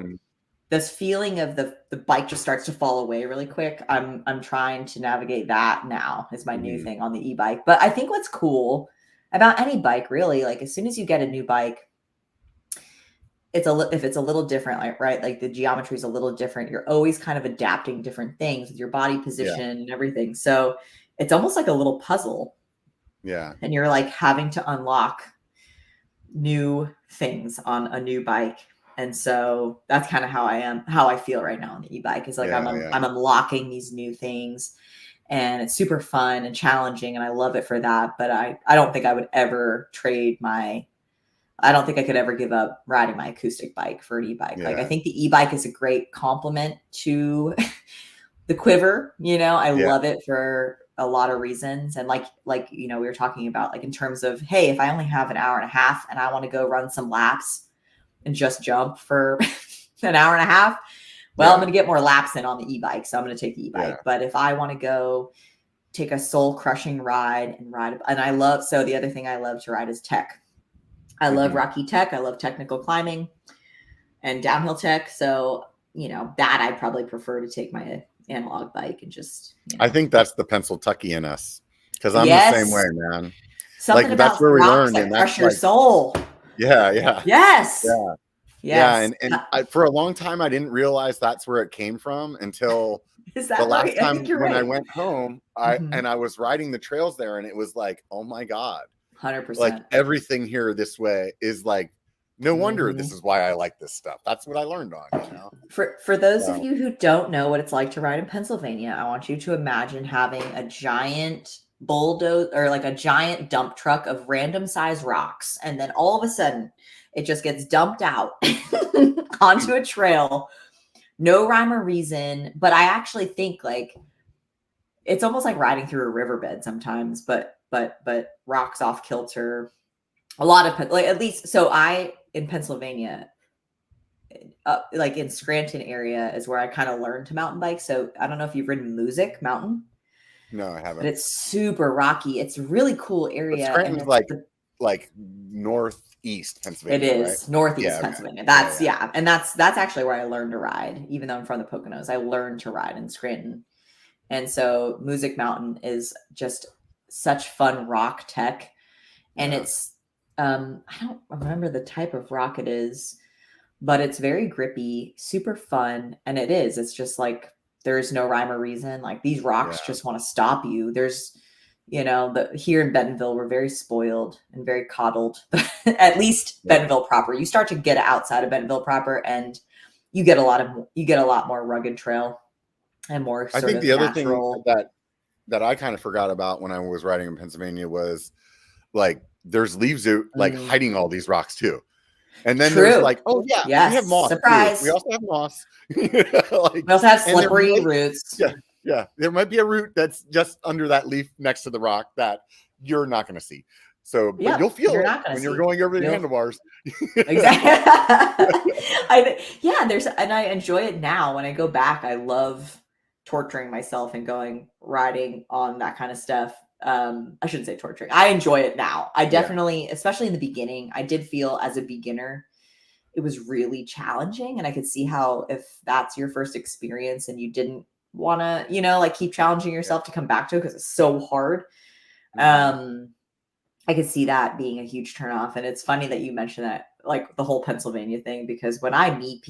this feeling of the bike just starts to fall away really quick. I'm trying to navigate that now. Is my new thing on the e-bike. But I think what's cool about any bike, really, like as soon as you get a new bike, if it's a little different, like right, like the geometry is a little different. You're always kind of adapting different things with your body position and everything. So it's almost like a little puzzle. Yeah. And you're like having to unlock new things on a new bike. And so that's kind of how I feel right now on the e-bike, is like I'm unlocking these new things, and it's super fun and challenging, and I love it for that. But I don't think I would ever I don't think I could ever give up riding my acoustic bike for an e-bike. Like I think the e-bike is a great complement to the Quiver. I love it for a lot of reasons. And like we were talking about, like in terms of, hey, if I only have an hour and a half and I want to go run some laps and just jump for an hour and a half, well, I'm going to get more laps in on the e-bike. So I'm going to take the e-bike. But if I want to go take a soul crushing ride and ride. And so the other thing I love to ride is tech. I love rocky tech. I love technical climbing and downhill tech. So, that I probably prefer to take my analog bike and just, I think that's the Pennsyltucky in us, because I'm Yes. the same way, man. Something about that's where we rocks learned, that and crush that's your soul. Yeah. Yes. Yeah. Yes. Yeah. And for a long time, I didn't realize that's where it came from until Is that the last right? I time think you're when I right. went home, I was riding the trails there, and it was like, oh my God, 100%. like everything here this way is like, no wonder this is why I like this stuff. That's what I learned on, For those of you who don't know what it's like to ride in Pennsylvania, I want you to imagine having a giant bulldozer or like a giant dump truck of random size rocks, and then all of a sudden it just gets dumped out onto a trail. No rhyme or reason, but I actually think like it's almost like riding through a riverbed sometimes, but rocks off kilter. A lot of at least in Pennsylvania, like in Scranton area is where I kind of learned to mountain bike. So I don't know if you've ridden Music Mountain. No, I haven't. But it's super rocky. It's a really cool area. But Scranton's like northeast Pennsylvania. It is right? northeast Pennsylvania. That's and that's actually where I learned to ride. Even though I'm from the Poconos, I learned to ride in Scranton. And so Music Mountain is just such fun rock tech. And it's I don't remember the type of rock it is, but it's very grippy, super fun. And it's just like there's no rhyme or reason. Like these rocks just want to stop you. There's here in Bentonville, we're very spoiled and very coddled, at least Bentonville proper. You start to get outside of Bentonville proper and you get a lot more rugged trail and more sort I think of the other natural... thing that I kind of forgot about when I was riding in Pennsylvania was like there's leaves like hiding all these rocks too. And then there's like, oh yeah, we have moss. Surprise. Too. We also have moss. We also have slippery roots. Yeah. There might be a root that's just under that leaf next to the rock that you're not going to see. So but you'll feel it when you're going over the handlebars. Exactly. And I enjoy it now. When I go back, I love torturing myself and riding on that kind of stuff. I shouldn't say torturing. I enjoy it now. I definitely, especially in the beginning, I did feel as a beginner, it was really challenging. And I could see how if that's your first experience and you didn't want to, keep challenging yourself to come back to it because it's so hard. I could see that being a huge turnoff. And it's funny that you mentioned that, like the whole Pennsylvania thing, because when I meet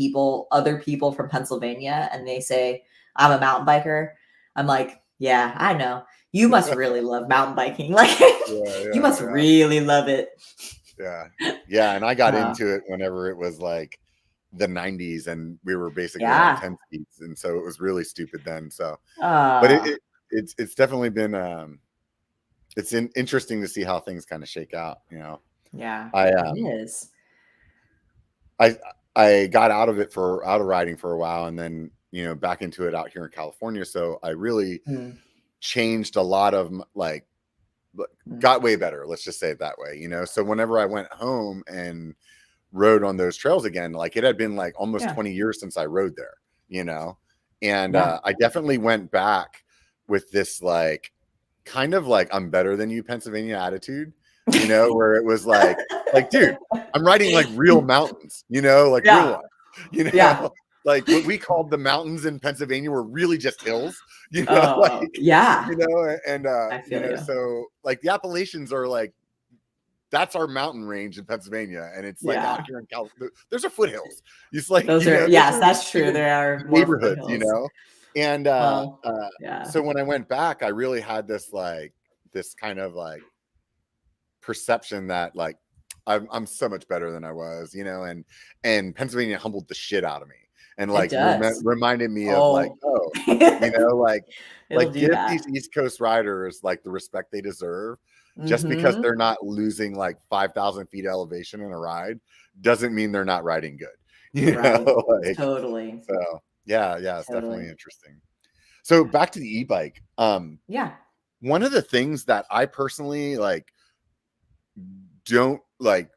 other people from Pennsylvania, and they say I'm a mountain biker, I'm like, yeah, I know. You must really love mountain biking. Like you must really love it. Yeah. Yeah. And I got into it whenever it was like the 90s and we were basically on 10 speeds. And so it was really stupid then. So, but it's definitely been, it's interesting to see how things kind of shake out, Yeah, it is. I got out of riding for a while and then, back into it out here in California. So I really changed a lot of got way better. Let's just say it that way, So whenever I went home and rode on those trails again, like it had been like almost 20 years since I rode there, and I definitely went back with this like kind of like I'm better than you Pennsylvania attitude, where it was like dude, I'm riding like real mountains, real ones, like what we called the mountains in Pennsylvania were really just hills, and so like the Appalachians are like, that's our mountain range in Pennsylvania, and it's like out here in California, there's our foothills. It's like that's true. There are neighborhoods, and so when I went back, I really had this kind of like perception that like I'm so much better than I was, and Pennsylvania humbled the shit out of me. And like reminded me of like, give these East Coast riders like the respect they deserve. Just because they're not losing like 5,000 feet elevation in a ride doesn't mean they're not riding good. Totally. So it's definitely interesting. So back to the e-bike. One of the things that I personally like don't like,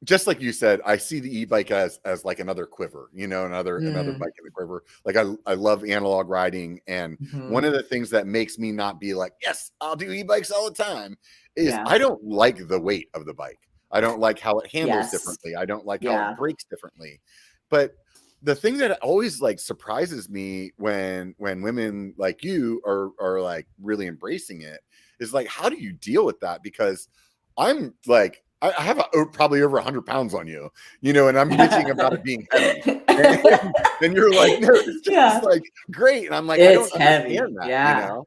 just like you said, I see the e-bike as like another quiver, another bike in the quiver. Like I love analog riding, and one of the things that makes me not be like, yes, I'll do e-bikes all the time, is I don't like the weight of the bike. I don't like how it handles differently. I don't like how it brakes differently. But the thing that always like surprises me when women like you are like really embracing it is like, how do you deal with that? Because I'm like, I have probably over 100 pounds on you, and I'm bitching about it being heavy. And you're like, no, it's just like great. And I'm like, I don't heavy. understand that,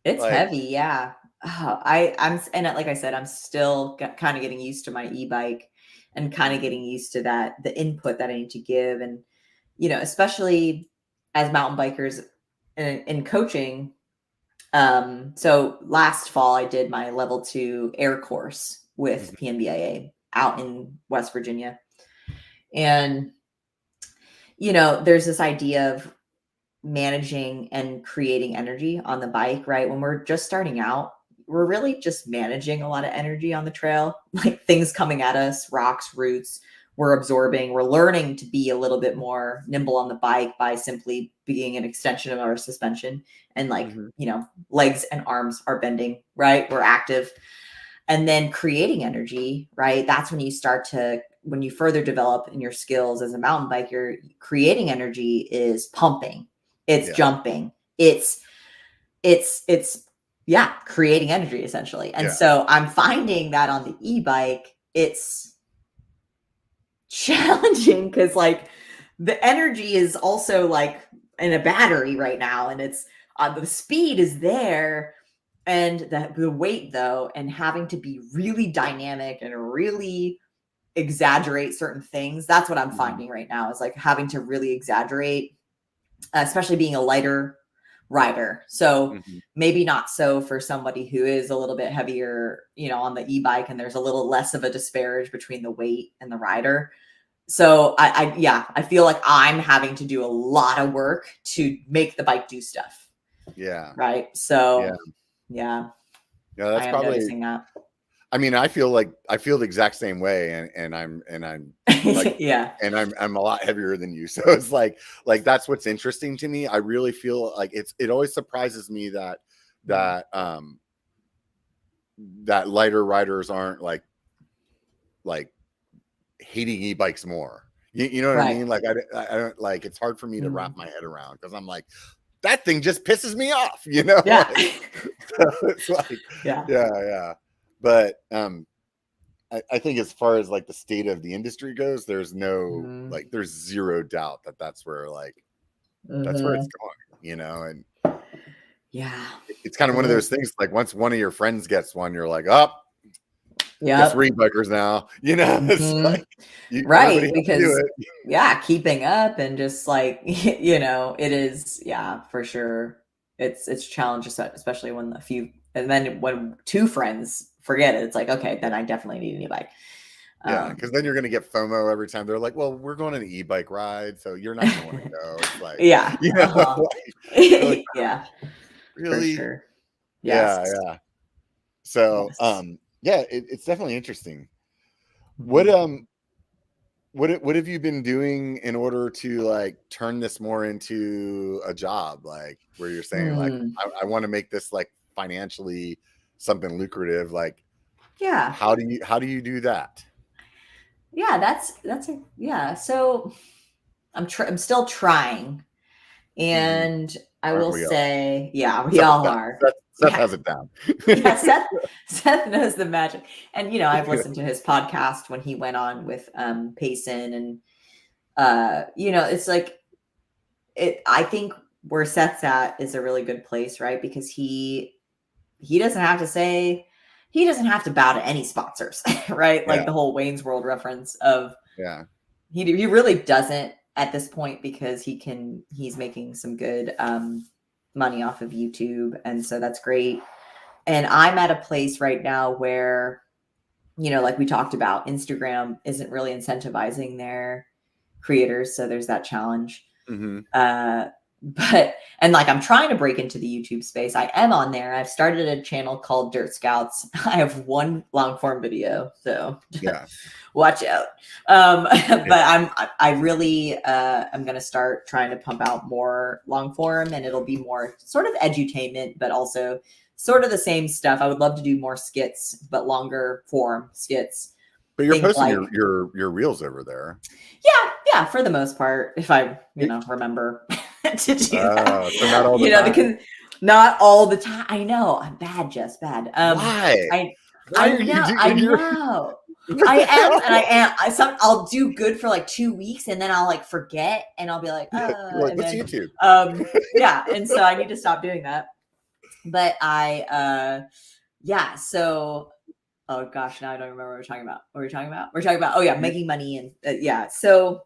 It's heavy. Yeah. Oh, and like I said, I'm still kind of getting used to my e-bike and kind of getting used to the input that I need to give. And, especially as mountain bikers in coaching. So last fall I did my level 2 air course with PMBIA out in West Virginia. And, there's this idea of managing and creating energy on the bike, right? When we're just starting out, we're really just managing a lot of energy on the trail, like things coming at us, rocks, roots, we're absorbing, we're learning to be a little bit more nimble on the bike by simply being an extension of our suspension. And like, legs and arms are bending, right? We're active. And then creating energy, right? That's when you further develop in your skills as a mountain biker, creating energy is pumping, it's jumping, it's creating energy essentially. And so I'm finding that on the e-bike, it's challenging because like the energy is also like in a battery right now, and it's the speed is there. And the weight though, and having to be really dynamic and really exaggerate certain things. That's what I'm finding right now, is like having to really exaggerate, especially being a lighter rider. So maybe not so for somebody who is a little bit heavier, on the e-bike, and there's a little less of a disparage between the weight and the rider. So I feel like I'm having to do a lot of work to make the bike do stuff. Yeah. Right. So yeah, that's probably noticing that. I mean, I feel the exact same way, and I'm like, and I'm a lot heavier than you. So it's like that's what's interesting to me. I really feel like it always surprises me that lighter riders aren't like hating e-bikes more. You know what I mean? Like I don't like, it's hard for me to wrap my head around, because I'm like, that thing just pisses me off, Yeah. So it's like, yeah. But I think as far as like the state of the industry goes, there's no there's zero doubt that that's where that's where it's going, and it's kind of one of those things, like once one of your friends gets one, you're like, oh, guess we're e-bikers now, it's like because keeping up and just like it is for sure, it's a challenge, especially when and then when two friends forget it, it's like, okay, then I definitely need an e-bike. Because then you're going to get FOMO every time they're like, well, we're going on an e-bike ride, so you're not going to want to go. It's like, like, really? For sure. Yeah. So, it's definitely interesting. What have you been doing in order to like turn this more into a job, like where you're saying like, I want to make this like financially something lucrative? Like, how do you do that? So I'm still trying, and I will say, we all are. Seth has it down. Seth knows the magic. And I've listened to his podcast when he went on with Payson, and it's like I think where Seth's at is a really good place, right? Because he doesn't have to bow to any sponsors, right? Like the whole Wayne's World reference of he really doesn't at this point, because he's making some good money off of YouTube, and so that's great. And I'm at a place right now where like we talked about, Instagram isn't really incentivizing their creators, so there's that challenge. and like, I'm trying to break into the YouTube space. I am on there. I've started a channel called Dirt Scouts. I have one long form video, so Yeah. watch out. But I really I'm going to start trying to pump out more long form, and it'll be more sort of edutainment, but also sort of the same stuff. I would love to do more skits, but longer form skits. But you're Things posting like, your reels over there. yeah, for the most part, if I, remember to do that. So not all the time. Not all the time. I know. I'm bad, Jess, bad. Why? I know. I am, and I am. I'll do good for like 2 weeks, and then I'll like forget, and I'll be like, what's YouTube? Yeah, and so I need to stop doing that. But so, oh gosh, now I don't remember what we're talking about. What were we talking about? We're talking about, making money, and yeah. So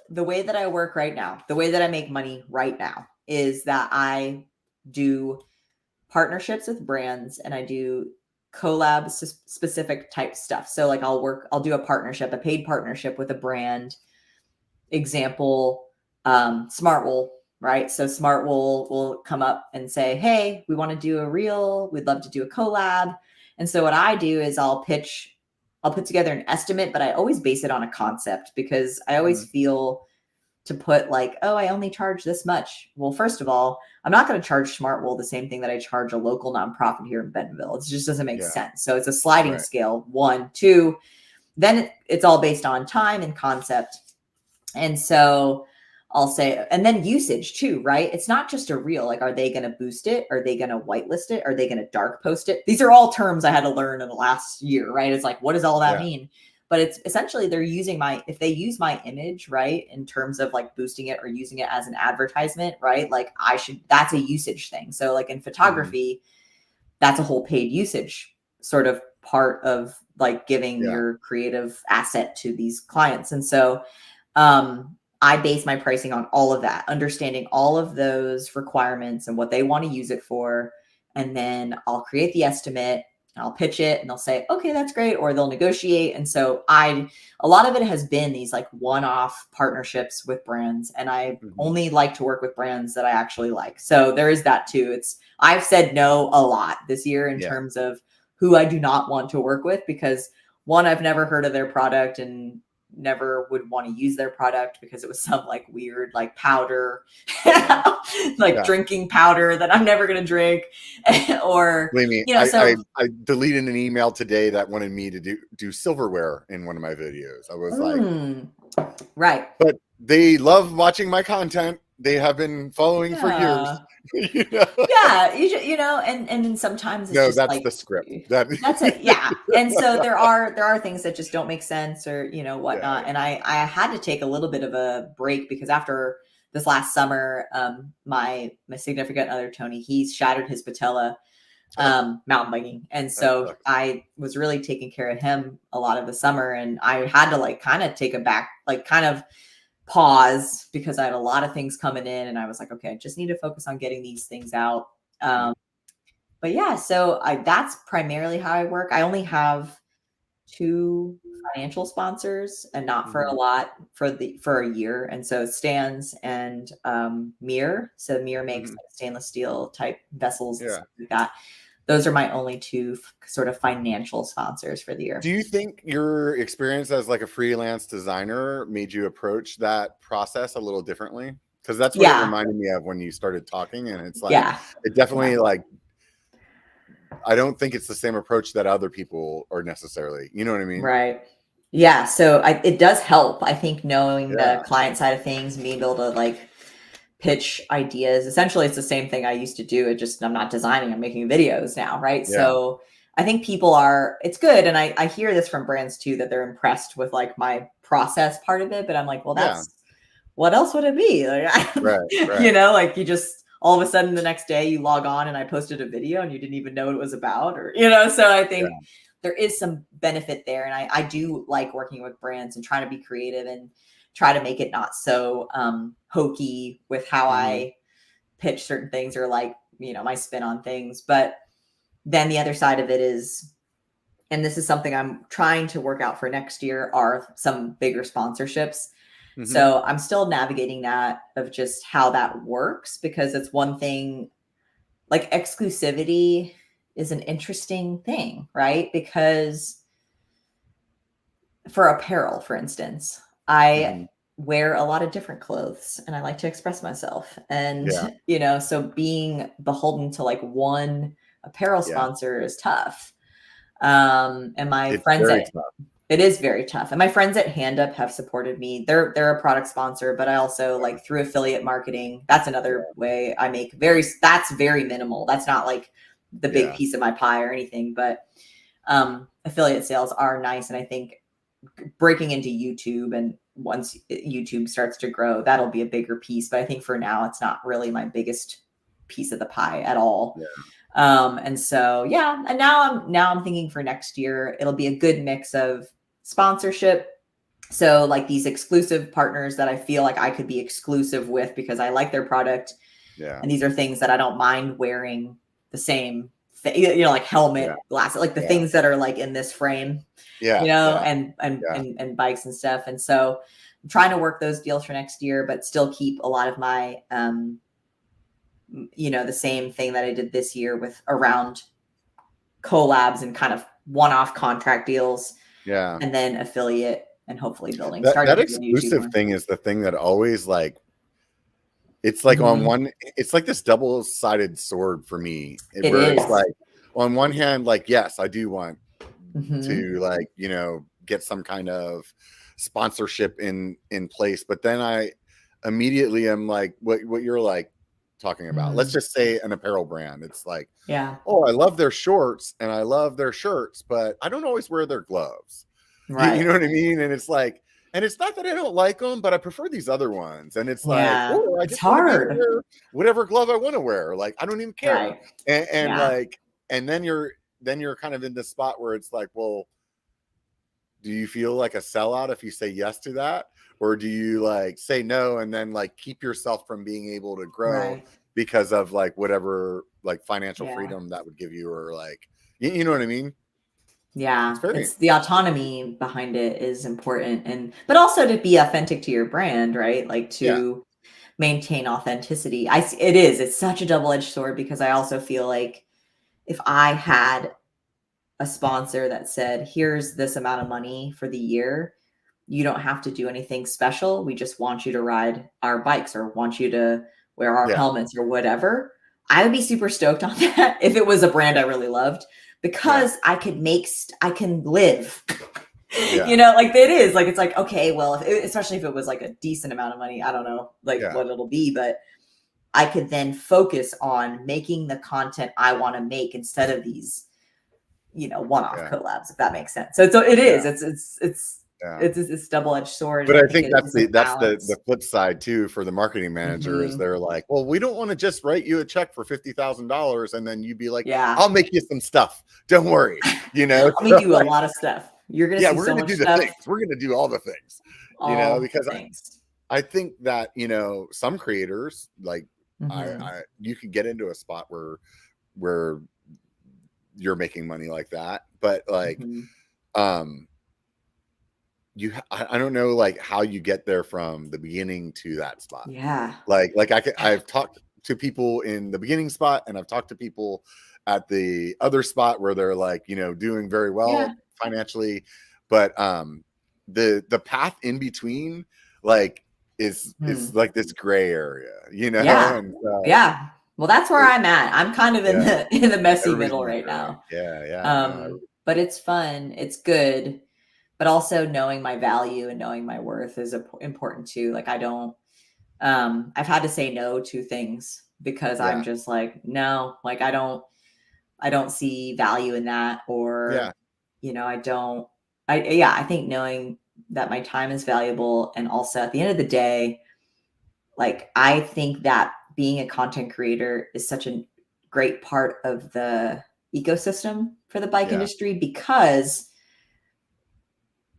the way that I work right now, the way that I make money right now is that I do partnerships with brands, and I do collab specific type stuff. So like I'll do a paid partnership with a brand. Example, Smartwool, right? So Smartwool will come up and say, hey, we want to do a reel. We'd love to do a collab. And so what I do is I'll put together an estimate, but I always base it on a concept, because I always feel to put like, oh, I only charge this much. Well, first of all, I'm not going to charge Smartwool the same thing that I charge a local nonprofit here in Bentonville. It just doesn't make sense. So it's a sliding scale. 1, 2, then it's all based on time and concept. And so I'll say, and then usage too, right? It's not just a reel. Like, are they going to boost it? Are they going to whitelist it? Are they going to dark post it? These are all terms I had to learn in the last year, right? It's like, what does all that mean? But it's essentially they're using if they use my image, right, in terms of like boosting it or using it as an advertisement, right? Like that's a usage thing. So like in photography, that's a whole paid usage sort of part of like giving your creative asset to these clients. And so I base my pricing on all of that, understanding all of those requirements and what they want to use it for. And then I'll create the estimate, and I'll pitch it, and they'll say, okay, that's great. Or they'll negotiate. And so a lot of it has been these like one-off partnerships with brands. And I only like to work with brands that I actually like. So there is that too. I've said no a lot this year in terms of who I do not want to work with, because one, I've never heard of their product and never would want to use their product because it was some like weird like powder drinking powder that I'm never going to drink. Or believe me, I deleted an email today that wanted me to do silverware in one of my videos. I was like, right, but they love watching my content. They have been following for years. And then sometimes it's just that's like the script. That's it. Yeah. And so there are things that just don't make sense, or whatnot. And I had to take a little bit of a break, because after this last summer, my significant other Tony, he shattered his patella mountain biking, and so I was really taking care of him a lot of the summer, and I had to like kind of take a back, like kind of pause, because I had a lot of things coming in, and I was like, okay, I just need to focus on getting these things out. But yeah, so that's primarily how I work. I only have 2 financial sponsors, and not for a lot, for a year. And so Stans and B1KER. So B1KER makes like stainless steel type vessels and stuff like that. Those are my only 2 sort of financial sponsors for the year. Do you think your experience as like a freelance designer made you approach that process a little differently? Because that's what it reminded me of when you started talking. And it's like, it definitely like, I don't think it's the same approach that other people are necessarily, you know what I mean? Right. Yeah. So it does help, I think, knowing the client side of things and being able to like pitch ideas. Essentially, it's the same thing I used to do. It just, I'm not designing, I'm making videos now. Right. Yeah. So I think it's good. And I hear this from brands too, that they're impressed with like my process part of it, but I'm like, well, what else would it be? Like, right. Like you just, all of a sudden the next day you log on and I posted a video and you didn't even know what it was about, or, so I think there is some benefit there. And I do like working with brands and trying to be creative and try to make it not so hokey with how I pitch certain things, or like, my spin on things. But then the other side of it is, and this is something I'm trying to work out for next year, are some bigger sponsorships. So I'm still navigating that of just how that works, because it's one thing, like exclusivity is an interesting thing, right? Because for apparel, for instance, I wear a lot of different clothes and I like to express myself. And, so being beholden to like one apparel sponsor is tough. And my friends it is very tough. And my friends at Hand Up have supported me. They're a product sponsor, but I also like through affiliate marketing. That's another way I make that's very minimal. That's not like the big piece of my pie or anything, but affiliate sales are nice. And I think breaking into YouTube, and once YouTube starts to grow, that'll be a bigger piece. But I think for now, it's not really my biggest piece of the pie at all. And so, and now I'm thinking for next year, it'll be a good mix of sponsorship. So like these exclusive partners that I feel like I could be exclusive with because I like their product. And these are things that I don't mind wearing the same thing, like helmet, glasses, like the things that are like in this frame, and bikes and stuff. And so I'm trying to work those deals for next year, but still keep a lot of my, the same thing that I did this year with around collabs and kind of one-off contract deals. And then affiliate and hopefully building. That exclusive thing is the thing that always like, it's like on one, it's like this double-sided sword for me. It's like on one hand, like, yes, I do want to like, get some kind of sponsorship in place. But then I immediately am like, what you're like talking about. Let's just say an apparel brand. It's like, oh, I love their shorts and I love their shirts, but I don't always wear their gloves. You know what I mean? And it's like, and it's not that I don't like them, but I prefer these other ones. And it's like, oh, I just hard. Wear whatever glove I want to wear. Like, I don't even care. And like, and then you're kind of in this spot where it's like, well, do you feel like a sellout if you say yes to that? Or do you like say no and then like keep yourself from being able to grow because of like whatever like financial freedom that would give you, or like, you know what I mean? It's the autonomy behind it is important, but also to be authentic to your brand, right? Like to maintain authenticity. It's such a double-edged sword, because I also feel like if I had a sponsor that said, here's this amount of money for the year, you don't have to do anything special. We just want you to ride our bikes or want you to wear our helmets or whatever. I would be super stoked on that if it was a brand I really loved, because I can live, like it is like, it's like, okay, well, especially if it was like a decent amount of money, I don't know like what it'll be, but I could then focus on making the content I want to make instead of these, one-off collabs, if that makes sense. So it's double-edged sword. But I think that's the flip side too for the marketing manager is they're like, well, we don't want to just write you a check for $50,000 and then you'd be like, I'll make you some stuff. Don't worry. Let me do a lot of stuff. You're gonna see we're so gonna do much stuff. the things. We're gonna do all the things. Because I think that some creators like you can get into a spot where you're making money like that, but like I don't know like how you get there from the beginning to that spot. I've talked to people in the beginning spot, and I've talked to people at the other spot where they're like doing very well financially, but the path in between like is like this gray area, and well, that's where I'm at. I'm kind of in the messy middle right now. But it's fun, it's good. But also knowing my value and knowing my worth is important too. Like I don't, I've had to say no to things because I'm just like, no, like I don't see value in that, or, I think knowing that my time is valuable. And also at the end of the day, like, I think that being a content creator is such a great part of the ecosystem for the bike industry, because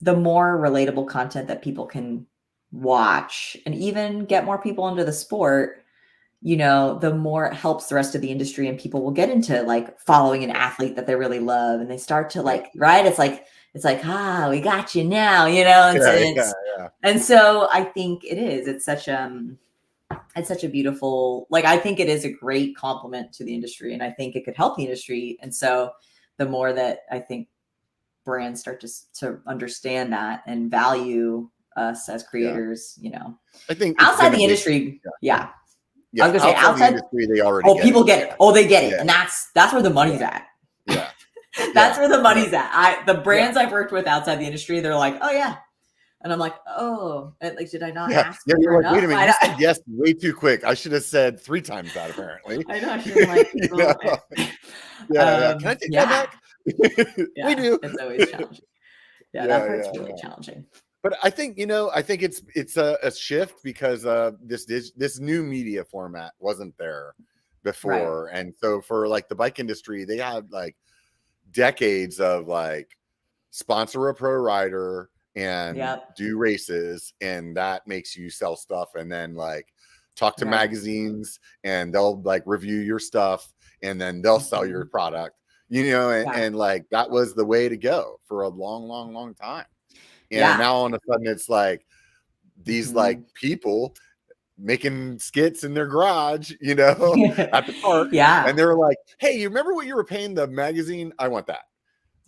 the more relatable content that people can watch and even get more people into the sport, the more it helps the rest of the industry, and people will get into like following an athlete that they really love, and they start to like, right? It's it's like, we got you now, you know. And so I think it's such a beautiful, like, I think it is a great compliment to the industry, and I think it could help the industry. And so the more that I think brands start to understand that and value us as creators, you know, I think outside the industry, I was gonna say outside the industry, they already people get it. Oh, they get it. Yeah. And that's where the money's at. Yeah. That's where the money's at. The brands I've worked with outside the industry, they're like, oh yeah. And I'm like, oh, like, did I not ask? Yeah, you're like, wait a minute, you said yes way too quick. I should have said 3 times that, apparently. I know. I should have like, Can I take that back? We do. It's always challenging. That part's really challenging. But I think, I think it's a shift because this new media format wasn't there before. Right. And so for like the bike industry, they had like decades of like sponsor a pro rider and do races, and that makes you sell stuff, and then like talk to magazines, and they'll like review your stuff, and then they'll sell your product, and like that was the way to go for a long time. And now all of a sudden it's like these like people making skits in their garage, at the park. And they're like, hey, you remember what you were paying the magazine? I want that.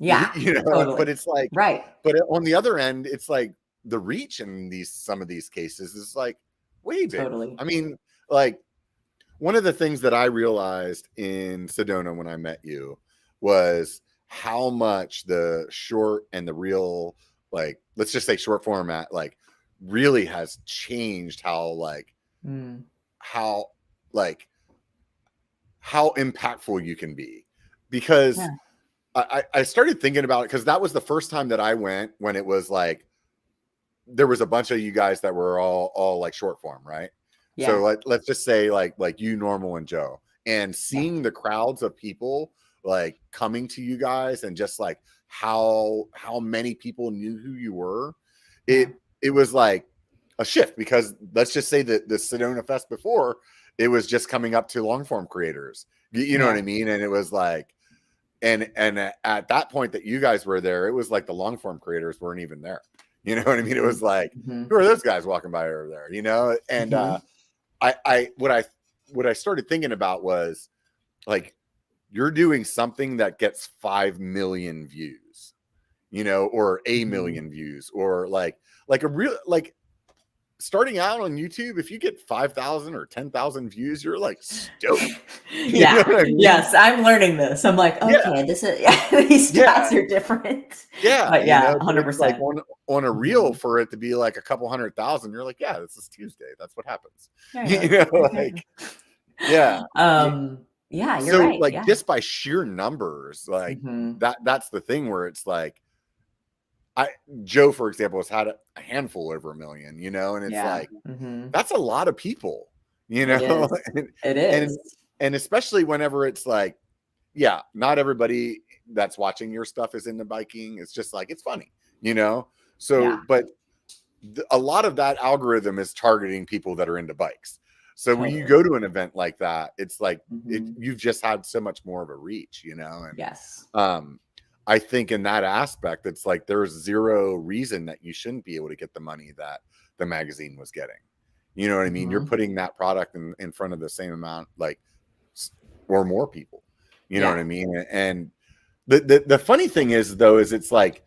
Totally. But it's like, but on the other end, it's like the reach in some of these cases is like way bigger. Totally. I mean, like one of the things that I realized in Sedona when I met you was how much the short and the real, like, let's just say short format, like really has changed how how impactful you can be. Because I started thinking about it because that was the first time that I went when it was like there was a bunch of you guys that were all like short form, right? So let's just say like you, Normal, and Joe, and seeing the crowds of people like coming to you guys, and just like how many people knew who you were, it was like a shift. Because let's just say that the Sedona Fest before, it was just coming up to long form creators, you know what I mean? And it was like, and at that point that you guys were there, it was like the long form creators weren't even there. You know what I mean? It was like, who are those guys walking by over there? And what I started thinking about was like, you're doing something that gets 5 million views, or a million views, or like a real, like starting out on YouTube, if you get 5,000 or 10,000 views, you're like stoked. I mean? Yes, I'm learning this. I'm like, okay, this is these stats are different. But 100%. Like on a reel, for it to be like a couple 100,000, you're like, this is Tuesday. That's what happens. You're so right. Like just by sheer numbers, like that's the thing where it's like, Joe, for example, has had a handful over 1 million, and it's like, that's a lot of people, It is. And especially whenever it's like, not everybody that's watching your stuff is into biking. It's just like, it's funny, so, but a lot of that algorithm is targeting people that are into bikes. So when you go to an event like that, it's like, you've just had so much more of a reach, and I think in that aspect, it's like there's zero reason that you shouldn't be able to get the money that the magazine was getting. You know what I mean? You're putting that product in front of the same amount, like, or more people. You know what I mean? And the funny thing is, though, is it's like,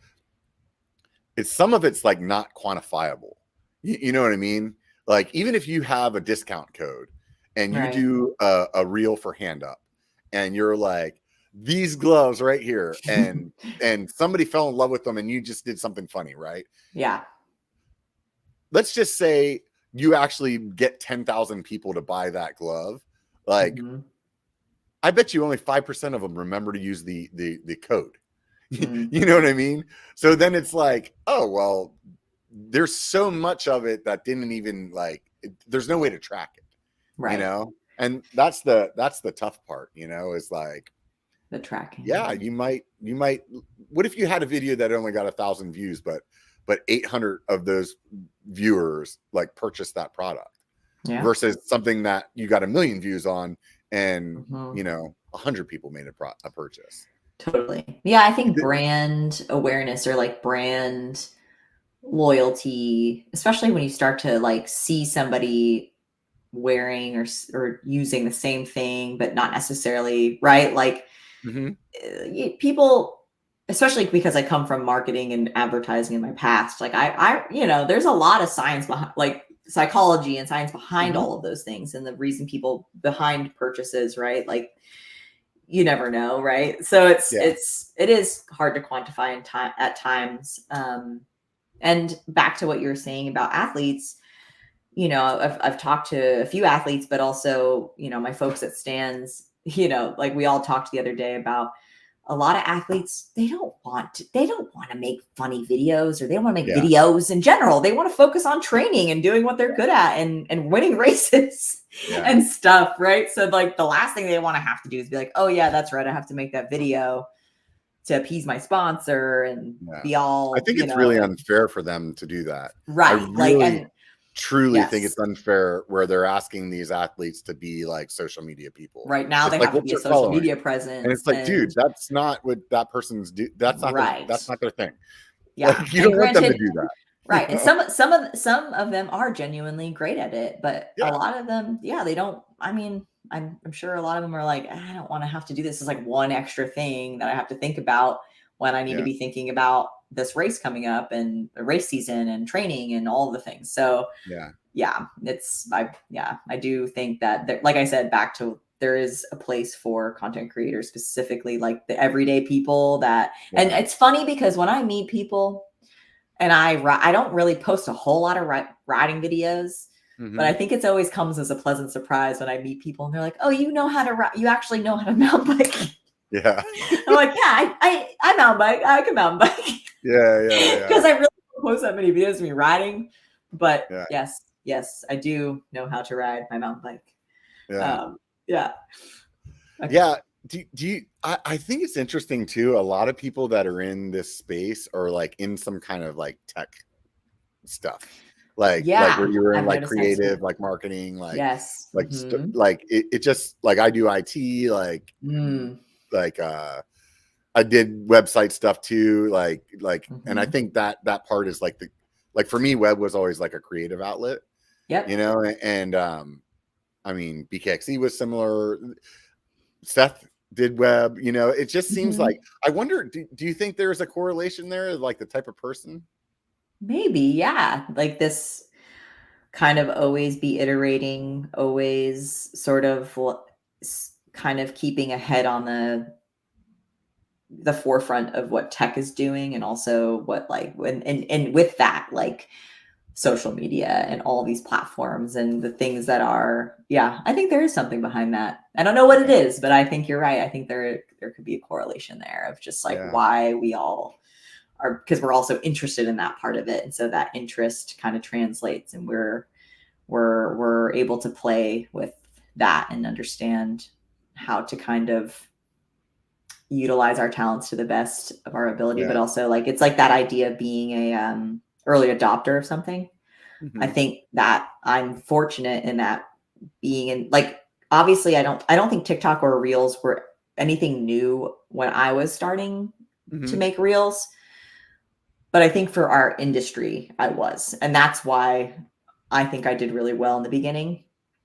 some of it's like not quantifiable. You know what I mean? Like, even if you have a discount code and you do a reel for Hand Up, and you're like, these gloves right here, and somebody fell in love with them, and you just did something funny, right? Let's just say you actually get 10,000 people to buy that glove. Like, I bet you only 5% of them remember to use the code. You know what I mean? So then it's like, oh, well, there's so much of it that didn't even like, there's no way to track it, and that's the tough part, is like the tracking. You might, what if you had a video that only got 1,000 views, but 800 of those viewers like purchased that product, versus something that you got 1 million views on, and 100 people made a purchase. Totally. Yeah, I think brand awareness or like brand loyalty, especially when you start to like see somebody wearing or using the same thing, but not necessarily, right? Like people, especially because I come from marketing and advertising in my past, like there's a lot of science behind, like psychology and science behind all of those things, and the reason people behind purchases, right? Like you never know, right? So it is hard to quantify in time at times. And back to what you were saying about athletes, I've talked to a few athletes, but also, my folks at Stands, like we all talked the other day about a lot of athletes, they don't want to make funny videos, or they don't want to make videos in general. They want to focus on training and doing what they're good at and winning races and stuff. Right. So like the last thing they want to have to do is be like, oh yeah, that's right, I have to make that video to appease my sponsor and be all, I think it's really unfair for them to do that. Right. I really, truly think it's unfair where they're asking these athletes to be like social media people. Right now, they have to be a social media presence. And it's like, dude, that's not what that person's do. That's not that's not their thing. Yeah. Like, you don't want them to do that. Right. And some of them are genuinely great at it, but a lot of them, they don't. I mean, I'm sure a lot of them are like, I don't want to have to do this. It's like one extra thing that I have to think about when I need to be thinking about this race coming up and the race season and training and all the things. So I do think that like I said, back to, there is a place for content creators, specifically like the everyday people that, and it's funny because when I meet people, and I don't really post a whole lot of riding videos, but I think it's always comes as a pleasant surprise when I meet people and they're like, oh, you actually know how to mountain bike. Yeah. I'm like, yeah, I mountain bike. I can mountain bike. Yeah. Because I really don't post that many videos of me riding. But yes, I do know how to ride my mountain bike. Okay. Yeah. Do you, I think it's interesting too. A lot of people that are in this space are like in some kind of like tech stuff. Like where you're in like creative, like marketing, like like it just like I do IT, like I did website stuff too, like and I think that part is like like for me, web was always like a creative outlet. And I mean BKXE was similar. Seth did web, it just seems like, I wonder, do you think there's a correlation there, like the type of person? Maybe, like this kind of always be iterating, always sort of kind of keeping ahead on the forefront of what tech is doing, and also what like and with that, like social media and all these platforms and the things that are, I think there is something behind that. I don't know what it is, but I think you're right. I think there could be a correlation there of just like why we all are, because we're also interested in that part of it. And so that interest kind of translates, and we're able to play with that and understand how to kind of utilize our talents to the best of our ability. But also like, it's like that idea of being a early adopter of something. I think that I'm fortunate in that, being in, like, obviously I don't think TikTok or Reels were anything new when I was starting to make Reels, but I think for our industry I was, and that's why I think I did really well in the beginning,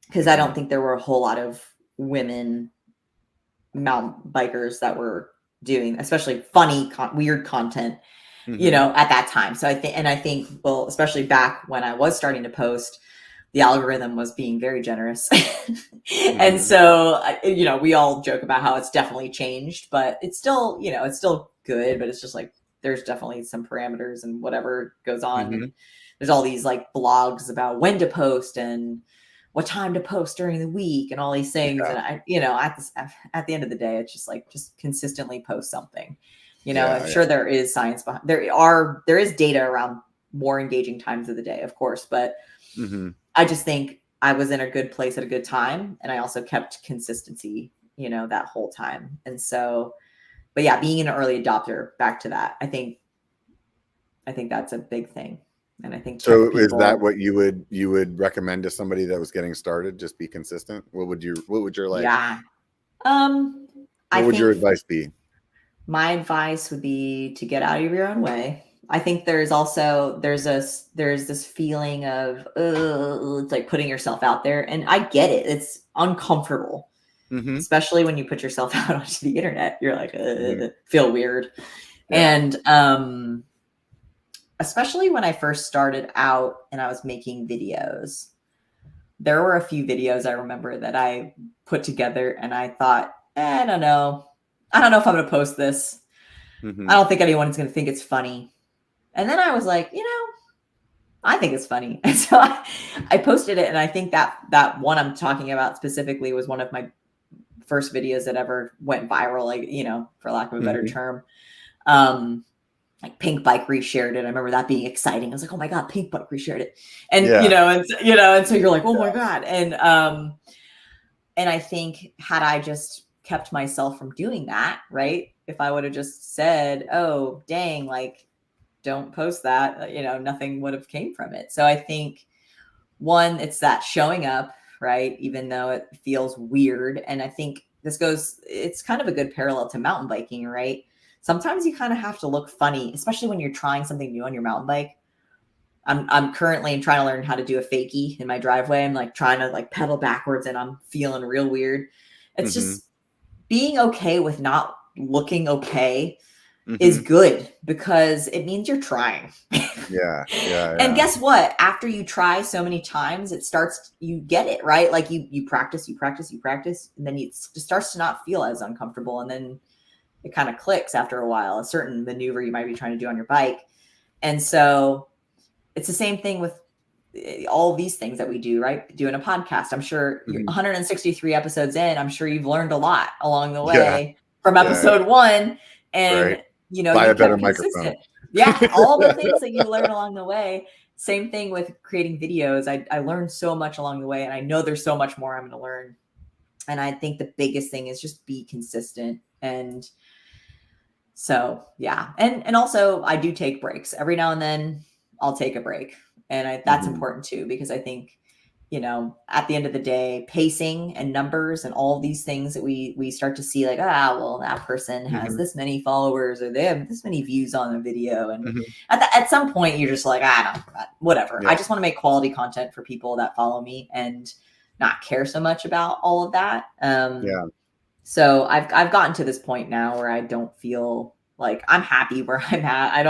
because I don't think there were a whole lot of women mountain bikers that were doing especially funny weird content at that time. So I think well, especially back when I was starting to post, the algorithm was being very generous. And so we all joke about how it's definitely changed, but it's still it's still good, but it's just like there's definitely some parameters and whatever goes on. And there's all these like blogs about when to post and what time to post during the week and all these things. And I at the end of the day, it's just like, just consistently post something. I'm sure there is science behind, there is data around more engaging times of the day, of course, but I just think I was in a good place at a good time, and I also kept consistency, that whole time. And so, but being an early adopter, back to that, I think that's a big thing. And I think so. Is that what you would recommend to somebody that was getting started? Just be consistent. What would your like? Yeah. What would your advice be? My advice would be to get out of your own way. I think there's this feeling of it's like putting yourself out there, and I get it. It's uncomfortable, especially when you put yourself out onto the internet. You're like, feel weird, and especially when I first started out and I was making videos. There were a few videos I remember that I put together, and I thought, I don't know if I'm going to post this. I don't think anyone's going to think it's funny. And then I was like, I think it's funny. And so I posted it. And I think that one I'm talking about specifically was one of my first videos that ever went viral, like, for lack of a better term. Like Pink Bike reshared it. I remember that being exciting. I was like, oh my God, Pink Bike reshared it. And, and so you're like, oh my God. And I think had I just kept myself from doing that, right? If I would have just said, oh, dang, like, don't post that, nothing would have came from it. So I think one, it's that showing up, right? Even though it feels weird. And I think it's kind of a good parallel to mountain biking, right? Sometimes you kind of have to look funny, especially when you're trying something new on your mountain bike. I'm currently trying to learn how to do a fakie in my driveway. I'm like trying to like pedal backwards and I'm feeling real weird. It's just being okay with not looking okay is good because it means you're trying. And guess what? After you try so many times, you get it, right? Like you practice, and then it just starts to not feel as uncomfortable. And then it kind of clicks after a while, a certain maneuver you might be trying to do on your bike. And so it's the same thing with all these things that we do, right? Doing a podcast. I'm sure 163 episodes in, I'm sure you've learned a lot along the way from episode 1. And, buy you a better kept consistent. microphone. All the things that you learn along the way. Same thing with creating videos. I learned so much along the way, and I know there's so much more I'm going to learn. And I think the biggest thing is just be consistent. And so, yeah. And also I do take breaks every now and then. I'll take a break. And that's important too, because I think, at the end of the day, pacing and numbers and all these things that we start to see like, well, that person has this many followers or they have this many views on a video. And at some point you're just like, whatever. I just want to make quality content for people that follow me and not care so much about all of that. So I've gotten to this point now where I don't feel like I'm happy where I'm at.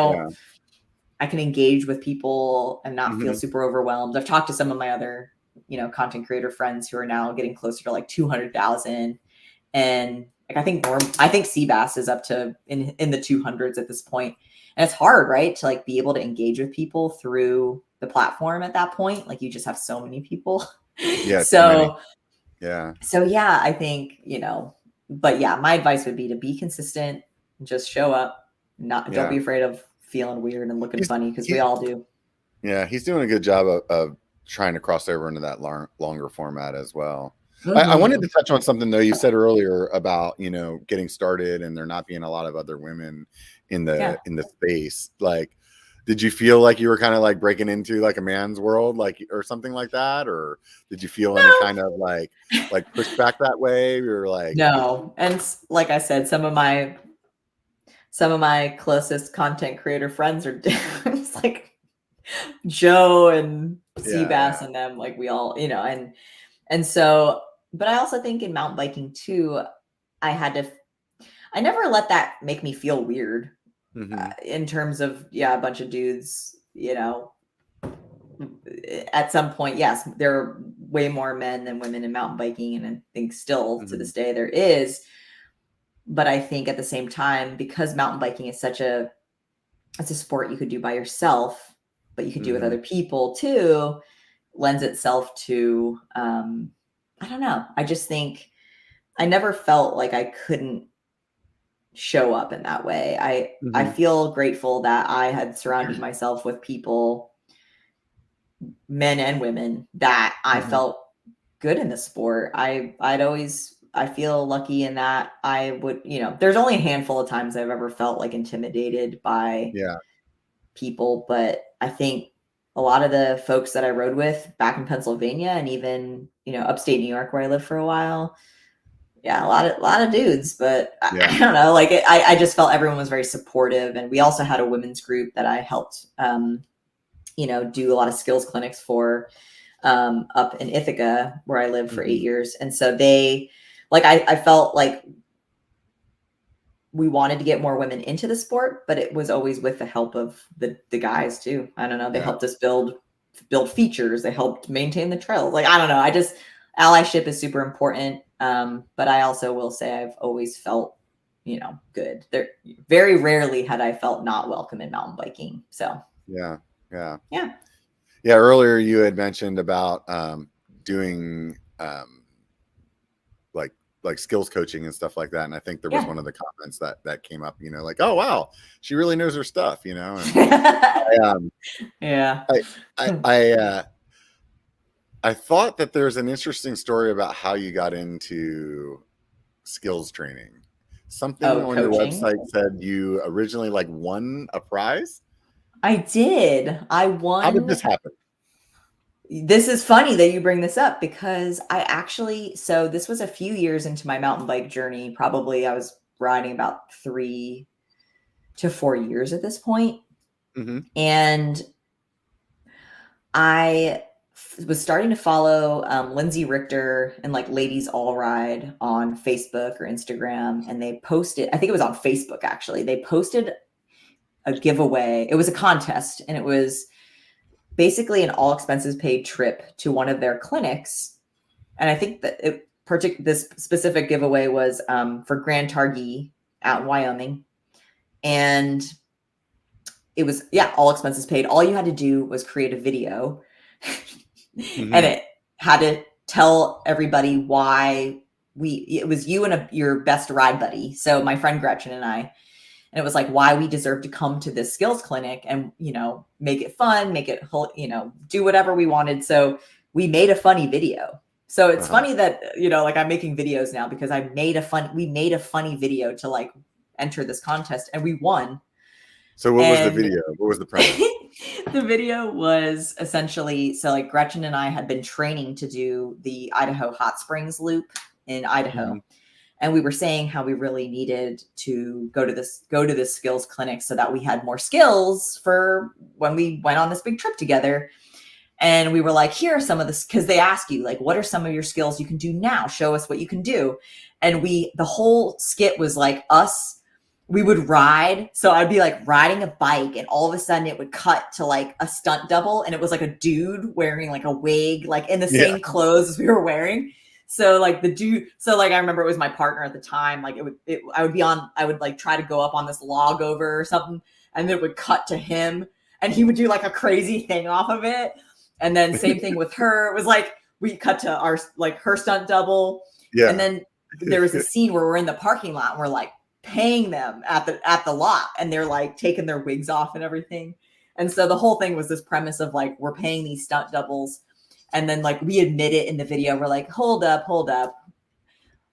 I can engage with people and not feel super overwhelmed. I've talked to some of my other, content creator friends who are now getting closer to like 200,000. And like, I think Seabass is up to in the 200s at this point. And it's hard, right? To like be able to engage with people through the platform at that point. Like you just have so many people. So I think, but yeah, my advice would be to be consistent, just show up, don't be afraid of feeling weird and looking funny, because we all do. Yeah, he's doing a good job of trying to cross over into that longer format as well. I wanted to touch on something though you said earlier about getting started and there not being a lot of other women in the space. Like, did you feel like you were kind of like breaking into like a man's world, like, or something like that, or did you feel any kind of like pushback that way, or like? No, and like I said, some of my closest content creator friends are it's like Joe and Seabass and them, like we all, and so, but I also think in mountain biking too, I never let that make me feel weird in terms of, a bunch of dudes, at some point, yes, there are way more men than women in mountain biking. And I think still to this day there is. But I think at the same time, because mountain biking is it's a sport you could do by yourself, but you could do with other people too, lends itself to, I don't know. I just think I never felt like I couldn't show up in that way. I feel grateful that I had surrounded myself with people, men and women, that I felt good in the sport. I feel lucky in that I would, there's only a handful of times I've ever felt like intimidated by people, but I think a lot of the folks that I rode with back in Pennsylvania and even, upstate New York where I lived for a while, Yeah, a lot of dudes, but Yeah. I don't know. Like I just felt everyone was very supportive, and we also had a women's group that I helped, do a lot of skills clinics for, up in Ithaca where I lived for 8 years, and so they, like, I felt like we wanted to get more women into the sport, but it was always with the help of the guys too. I don't know. They helped us build features. They helped maintain the trails. Like, I don't know. Allyship is super important. But I also will say I've always felt, good. There very rarely had I felt not welcome in mountain biking. So yeah. Yeah. Earlier you had mentioned about doing like skills coaching and stuff like that, and I think there was one of the comments that came up, like, oh wow, she really knows her stuff, and Yeah. I thought that there's an interesting story about how you got into skills training. Something on coaching? Your website said you originally like won a prize. I did. I won. How did this happen? This is funny that you bring this up, because so this was a few years into my mountain bike journey. Probably I was riding about 3 to 4 years at this point. And I was starting to follow Lindsay Richter and like Ladies All Ride on Facebook or Instagram. And they posted, I think it was on Facebook actually, they posted a giveaway. It was a contest, and it was basically an all expenses paid trip to one of their clinics. And I think that this specific giveaway was for Grand Targhee out in Wyoming. And it was, all expenses paid. All you had to do was create a video and it had to tell everybody why it was you and your best ride buddy. So my friend Gretchen and I, and it was like why we deserve to come to this skills clinic and, make it fun, make it, do whatever we wanted. So we made a funny video. So it's funny that, like I'm making videos now because we made a funny video to like enter this contest, and we won. So what was the video? What was the premise? The video was essentially, so like Gretchen and I had been training to do the Idaho Hot Springs loop in Idaho. And we were saying how we really needed to go to this skills clinic so that we had more skills for when we went on this big trip together. And we were like, here are some of this, because they ask you like, what are some of your skills you can do now? Show us what you can do. And the whole skit was like we would ride. So I'd be like riding a bike, and all of a sudden it would cut to like a stunt double. And it was like a dude wearing like a wig, like in the same clothes as we were wearing. So like I remember it was my partner at the time. Like I would like try to go up on this log over or something, and then it would cut to him, and he would do like a crazy thing off of it. And then same thing with her. It was like we cut to her stunt double. Yeah. And then there was a scene where we're in the parking lot and we're like paying them at the lot, and they're like taking their wigs off and everything. And so the whole thing was this premise of like, we're paying these stunt doubles. And then like we admit it in the video. We're like, hold up.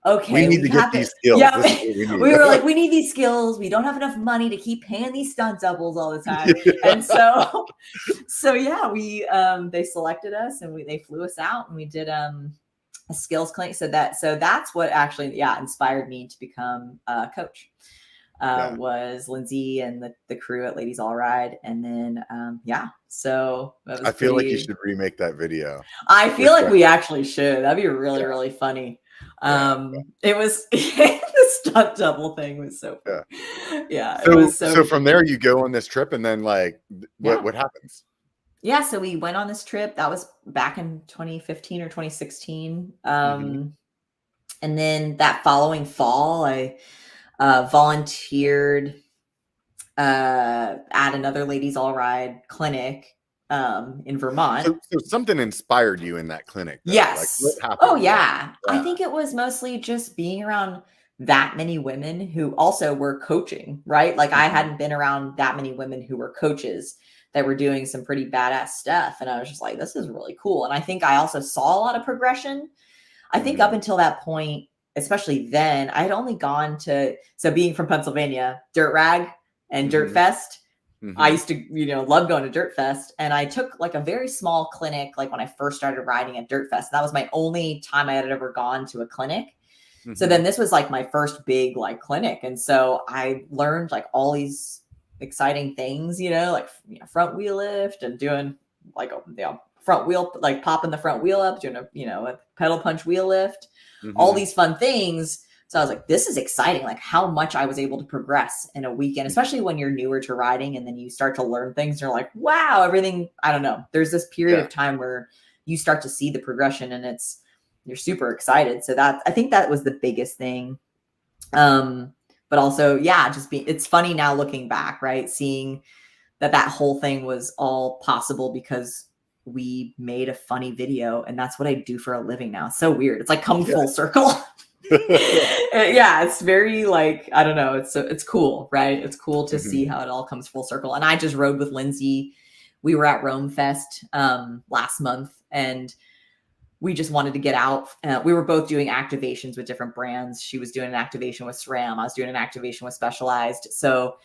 Okay. We need to get these skills. Yeah, we were like, we need these skills. We don't have enough money to keep paying these stunt doubles all the time. And so yeah, they selected us, and they flew us out, and we did a skills clinic. So that's what actually inspired me to become a coach. Was Lindsay and the crew at Ladies All Ride. And then, so I feel like you should remake that video. I feel like we actually should. That'd be really, really funny. It was, the stunt double thing was so fun. Yeah. So from there you go on this trip, and then like, what happens? Yeah. So we went on this trip. That was back in 2015 or 2016. And then that following fall, I volunteered at another Ladies All Ride clinic in Vermont. So something inspired you in that clinic, though. Yes. Like, what happened? Oh yeah. I think it was mostly just being around that many women who also were coaching, right? Like I hadn't been around that many women who were coaches that were doing some pretty badass stuff. And I was just like, this is really cool. And I think I also saw a lot of progression. I think up until that point, especially then, I had only gone to, so being from Pennsylvania, Dirt Rag and Dirt Fest. I used to, love going to Dirt Fest. And I took like a very small clinic, like when I first started riding at Dirt Fest. That was my only time I had ever gone to a clinic. So then this was like my first big like clinic. And so I learned like all these exciting things, like front wheel lift and doing like a front wheel, like popping the front wheel up, doing a pedal punch wheel lift, all these fun things. So I was like, this is exciting, like how much I was able to progress in a weekend, especially when you're newer to riding and then you start to learn things. You're like, wow, everything, I don't know. There's this period of time where you start to see the progression and you're super excited. So I think that was the biggest thing. But also, it's funny now looking back, right? Seeing that whole thing was all possible because we made a funny video, and that's what I do for a living now. It's so weird. It's like come full circle. It's very like, I don't know. It's cool, right? It's cool to see how it all comes full circle. And I just rode with Lindsay. We were at Rome Fest last month, and we just wanted to get out. We were both doing activations with different brands. She was doing an activation with SRAM. I was doing an activation with Specialized. So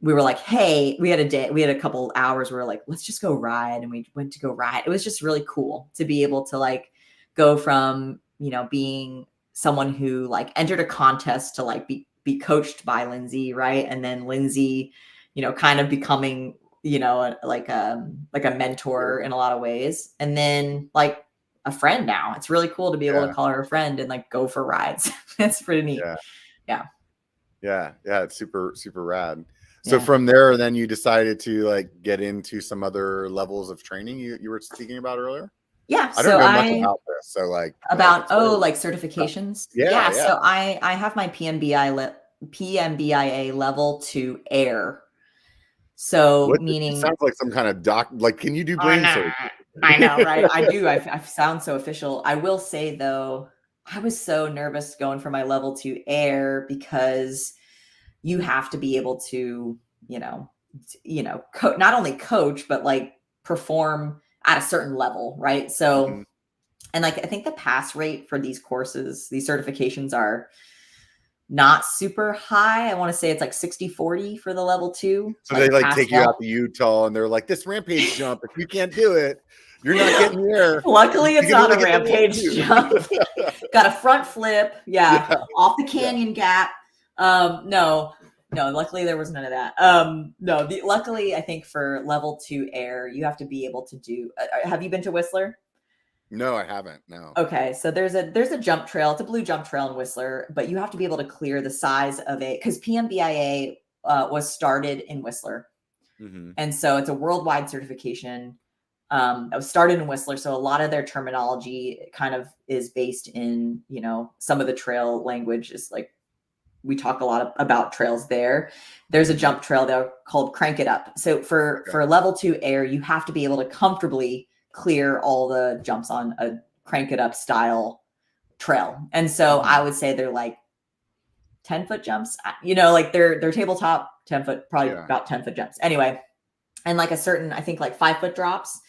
we were like, hey, we had a couple hours where we were like, let's just go ride. And we went to go ride. It was just really cool to be able to like go from, being someone who like entered a contest to like be coached by Lindsay. Right. And then Lindsay, kind of becoming, like a mentor in a lot of ways. And then like a friend now. It's really cool to be able to call her a friend and like go for rides. It's pretty neat. Yeah. It's super, super rad. So from there, then you decided to like get into some other levels of training you were speaking about earlier. Yeah. I don't know much about this. So like like certifications. Yeah. So I have my PMBIA level 2 air. So meaning it sounds like some kind of like, can you do brain surgery? I know, right? I do. I sound so official. I will say though, I was so nervous going for my level 2 air because you have to be able to, not only coach, but like perform at a certain level. Right. So, and like, I think the pass rate for these courses, these certifications are not super high. I want to say it's like 60-40 for the level 2. So they like take you out to Utah and they're like, this rampage jump, if you can't do it, you're not getting there. Luckily, it's not a rampage jump. Got a front flip. Off the canyon gap. No, luckily there was none of that. Luckily, I think for level 2 air, you have to be able to do, have you been to Whistler? No, I haven't. No. Okay. So there's a jump trail. It's a blue jump trail in Whistler, but you have to be able to clear the size of because PMBIA was started in Whistler. And so it's a worldwide certification that was started in Whistler. So a lot of their terminology kind of is based in, some of the trail language is like, we talk a lot about trails there. There's a jump trail there called Crank It Up. So for level 2 air, you have to be able to comfortably clear all the jumps on a Crank It Up style trail. And so I would say they're like 10-foot jumps, like they're tabletop 10-foot, probably about 10-foot jumps. Anyway, and like a certain, I think like 5-foot drops,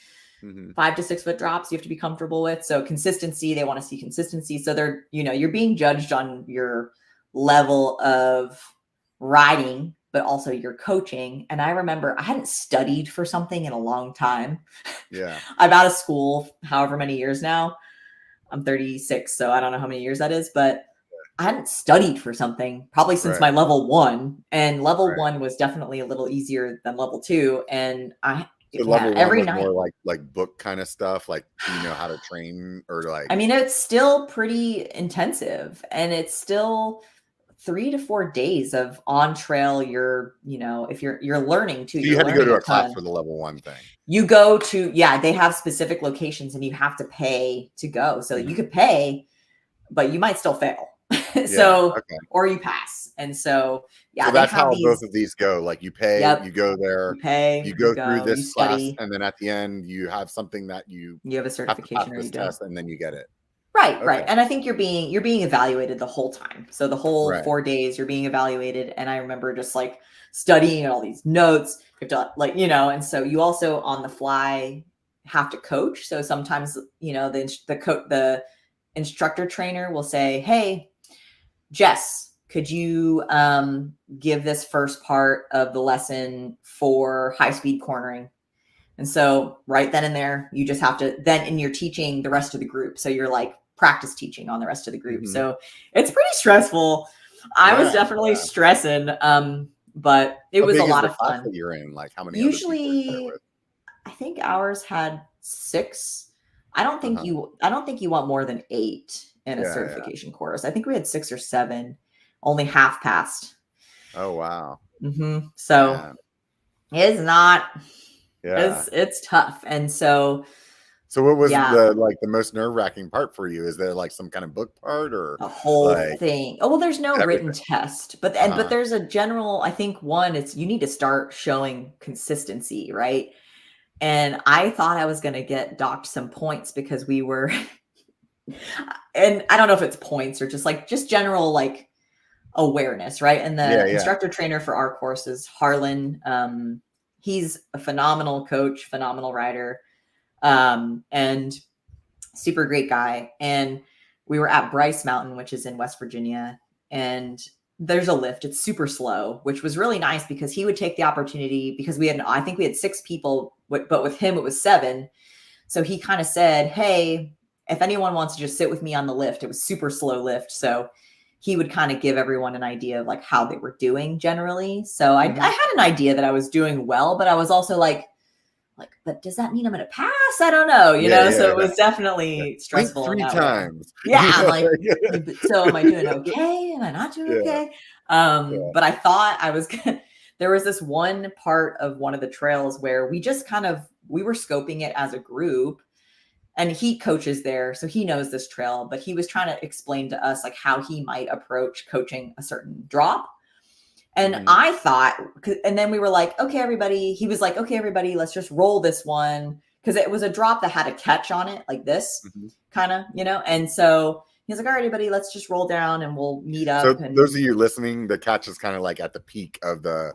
5 to 6-foot drops you have to be comfortable with. So consistency, they want to see consistency. So they're, you're being judged on your level of riding, but also your coaching. And I remember I hadn't studied for something in a long time. I'm out of school, however many years now. I'm 36, so I don't know how many years that is, but I hadn't studied for something probably since my level 1. And level 1 was definitely a little easier than level 2. And every night more like book kind of stuff, like how to train, or like, I mean, it's still pretty intensive, and it's still 3 to 4 days of on trail. If you're learning too. So you had to go to a class for the level 1 thing. You go to, they have specific locations and you have to pay to go. So you could pay, but you might still fail. Or you pass. And so, so that's how both of these go. Like you pay, you go there, you go through this class, and then at the end you have something that you have a certification or you test, and then you get it. Right. And I think you're being evaluated the whole time. So the whole 4 days you're being evaluated. And I remember just like studying all these notes, you have to like, and so you also on the fly have to coach. So sometimes, the instructor trainer will say, hey, Jess, could you give this first part of the lesson for high speed cornering? And so right then and there, you just have to, then and you're teaching the rest of the group. So you're like practice teaching on the rest of the group. Mhm. So it's pretty stressful. I was definitely stressing, but it was a lot of class fun. that you're in? Like how many other people are you there Usually, with? I think ours had 6. I don't think you want more than 8 in a Yeah, certification course. I think we had 6 or 7, only half passed. Oh wow. So Man. it's not, Yeah. it's tough. And so, So what was yeah, the most nerve-wracking part for you? Is there like some kind of book part or the whole like thing. Oh, well, there's no written everything? test, but there's a general, I think one, it's you need to start showing consistency, right? And I thought I was going to get docked some points because we were, and I don't know if it's points or just general like awareness, right? And the Yeah. instructor trainer for our course is Harlan. He's a phenomenal coach, phenomenal rider, and super great guy. And we were at Bryce Mountain, which is in West Virginia, and there's a lift. It's super slow, which was really nice because he would take the opportunity because I think we had 6 people, but with him it was 7. So he kind of said, "Hey, if anyone wants to just sit with me on the lift," it was super slow lift. So he would kind of give everyone an idea of like how they were doing generally. So I had an idea that I was doing well, but I was also like, but does that mean I'm going to pass? I don't know, so it was definitely stressful in 3 that way. times. Yeah. I'm like, so am I doing okay? Am I not doing okay? But I thought I was gonna, there was this one part of one of the trails where we just we were scoping it as a group, and he coaches there. So he knows this trail, but he was trying to explain to us like how he might approach coaching a certain drop. And I thought, and then we were like, okay, everybody, he was like, okay, everybody, let's just roll this one. Cause it was a drop that had a catch on it like this kind of, and so he's like, all right, everybody, let's just roll down and we'll meet up. So and those of you listening, the catch is kind of like at the peak of the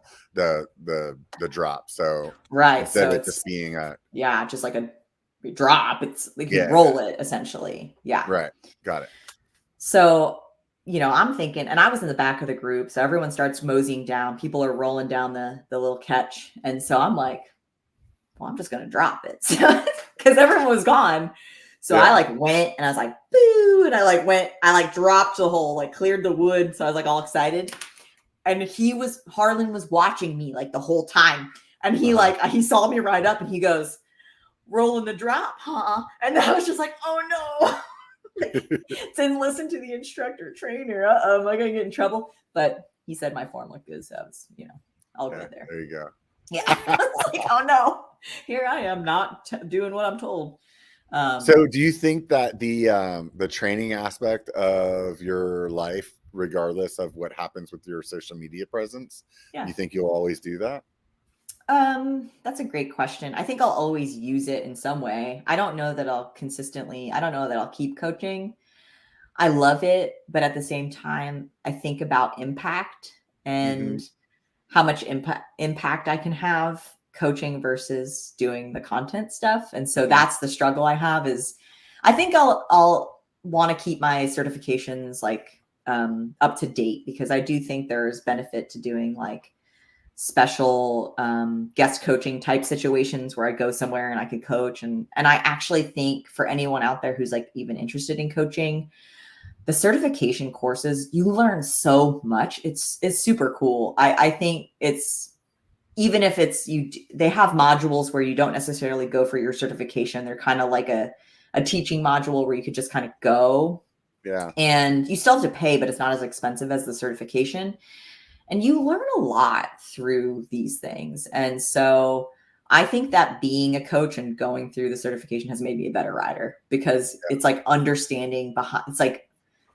drop. So instead so of it just being just like a drop, it's like you roll it essentially. Right. Got it. So, I'm thinking, and I was in the back of the group, so everyone starts moseying down. People are rolling down the little catch. And so I'm like, well, I'm just going to drop it. Because everyone was gone. So I went and I was like, boo. And I dropped the hole, cleared the wood. So I was like all excited. And Harlan was watching me like the whole time. And he saw me ride up and he goes, rolling the drop, huh? And I was just like, oh no. Didn't listen to the instructor trainer. Am I gonna get in trouble? But he said my form looked good, so I was, all good there. There you go. Yeah, I was like, oh no, here I am not doing what I'm told. So, do you think that the training aspect of your life, regardless of what happens with your social media presence, you think you'll always do that? That's a great question. I think I'll always use it in some way. I don't know that I'll keep coaching. I love it, but at the same time, I think about impact and how much impact I can have coaching versus doing the content stuff. And so that's the struggle I have is I think I'll want to keep my certifications up to date because I do think there's benefit to doing special guest coaching type situations where I go somewhere and I could coach. And I actually think for anyone out there who's even interested in coaching, the certification courses, you learn so much. It's super cool. I think it's, even if they have modules where you don't necessarily go for your certification. They're kind of like a teaching module where you could just kind of go. Yeah. And you still have to pay, but it's not as expensive as the certification. And you learn a lot through these things. And so I think that being a coach and going through the certification has made me a better rider because it's understanding behind,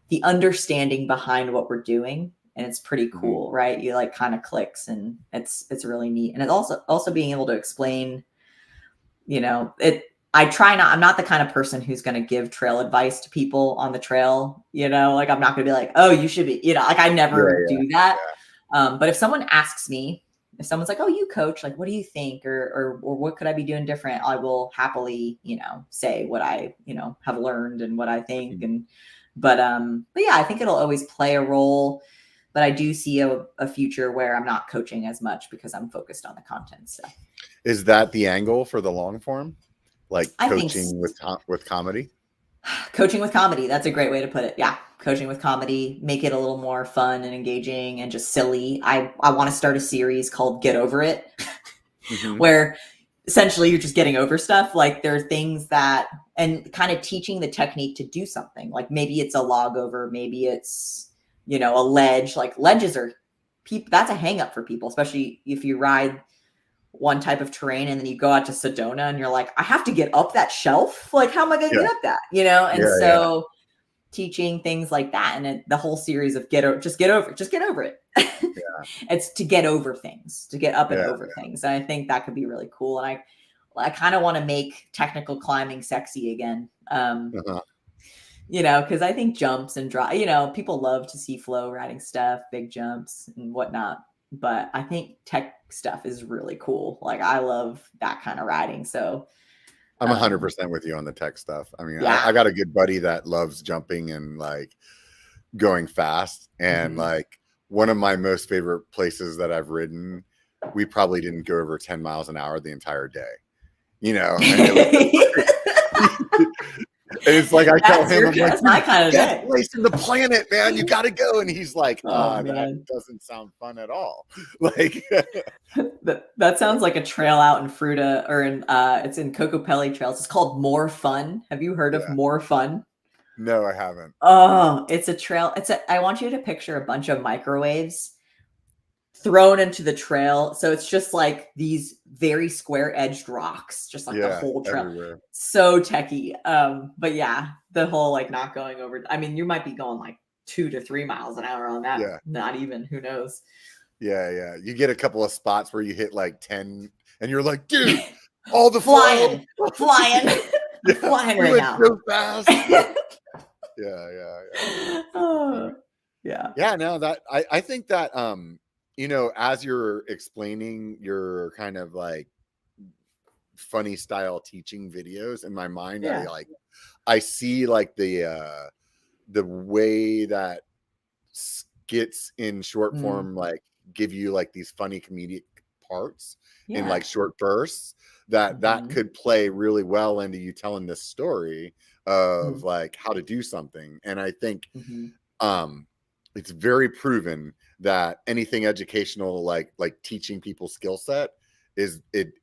the understanding behind what we're doing. And it's pretty cool, right? You kind of clicks and it's really neat. And it's also being able to explain, I'm not the kind of person who's going to give trail advice to people on the trail, I'm not going to be like, oh, you should be, I never do that. But if someone asks me, if someone's like, oh, you coach, what do you think? Or what could I be doing different? I will happily, say what I, have learned and what I think. But yeah, I think it'll always play a role, but I do see a future where I'm not coaching as much because I'm focused on the content stuff. Is that the angle for the long form? I coaching with comedy? Coaching with comedy. That's a great way to put it. Yeah. Coaching with comedy, make it a little more fun and engaging and just silly. I want to start a series called Get Over It, where essentially you're just getting over stuff. Like there are things that, and kind of teaching the technique to do something. Like maybe it's a log over, maybe it's, a ledge. Like ledges are that's a hang up for people, especially if you ride one type of terrain and then you go out to Sedona and you're like, I have to get up that shelf. Like, how am I going to get up that? And teaching things like that. And the whole series of just get over it. It's to get over things, to get up and over things. And I think that could be really cool. And I kind of want to make technical climbing sexy again. Because I think jumps and drop, people love to see flow riding stuff, big jumps and whatnot. But I think tech stuff is really cool. Like I love that kind of riding. So I'm 100% with you on the tech stuff. I mean, I got a good buddy that loves jumping and like going fast. And like one of my most favorite places that I've ridden, we probably didn't go over 10 miles an hour the entire day, And it's like I tell him, I'm like, my kind of day. Place in the planet, man. You got to go, and he's like, that doesn't sound fun at all. Like that sounds like a trail out in Fruta, or in it's in Cocopelli Trails. It's called More Fun. Have you heard of More Fun? No, I haven't. Oh, it's a trail. I want you to picture a bunch of microwaves thrown into the trail. So it's just like these very square edged rocks, just like the whole trail. Everywhere. So techie. But yeah, the whole like not going over. I mean, you might be going like 2 to 3 miles an hour on that. Yeah. Not even, who knows? Yeah. You get a couple of spots where you hit like 10 and you're like, dude, all the flying. Flying right now. So fast. Yeah, no, that I think that as you're explaining your kind of like funny style teaching videos in my mind, I see like the way that skits in short form like give you like these funny comedic parts in like short bursts that could play really well into you telling this story of like how to do something. And I think it's very proven that anything educational, like teaching people skill set, is it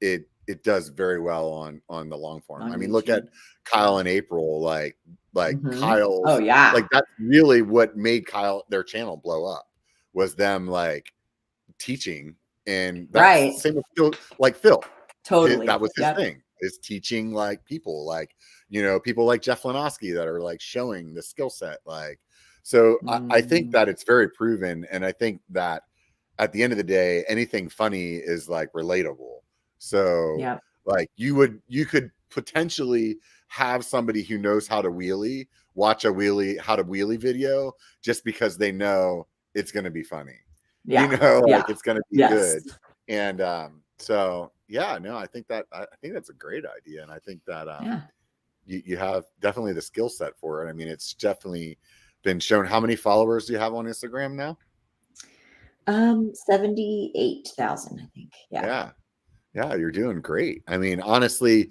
does very well on the long form. I mean, look at Kyle and April, like Kyle's. Oh yeah, like that's really what made their channel blow up, was them like teaching, and that's same with Phil, like Phil. Totally, that was his thing, is teaching like people like people like Jeff Lenoski that are like showing the skill set like. So I think that it's very proven. And I think that at the end of the day, anything funny is like relatable. So like you could potentially have somebody who knows how to wheelie, watch how to wheelie video just because they know it's going to be funny. It's going to be good. And so, I think that's a great idea. And I think that you have definitely the skill set for it. I mean, it's definitely been shown. How many followers do you have on Instagram now? 78,000, I think. Yeah, you're doing great. I mean, honestly,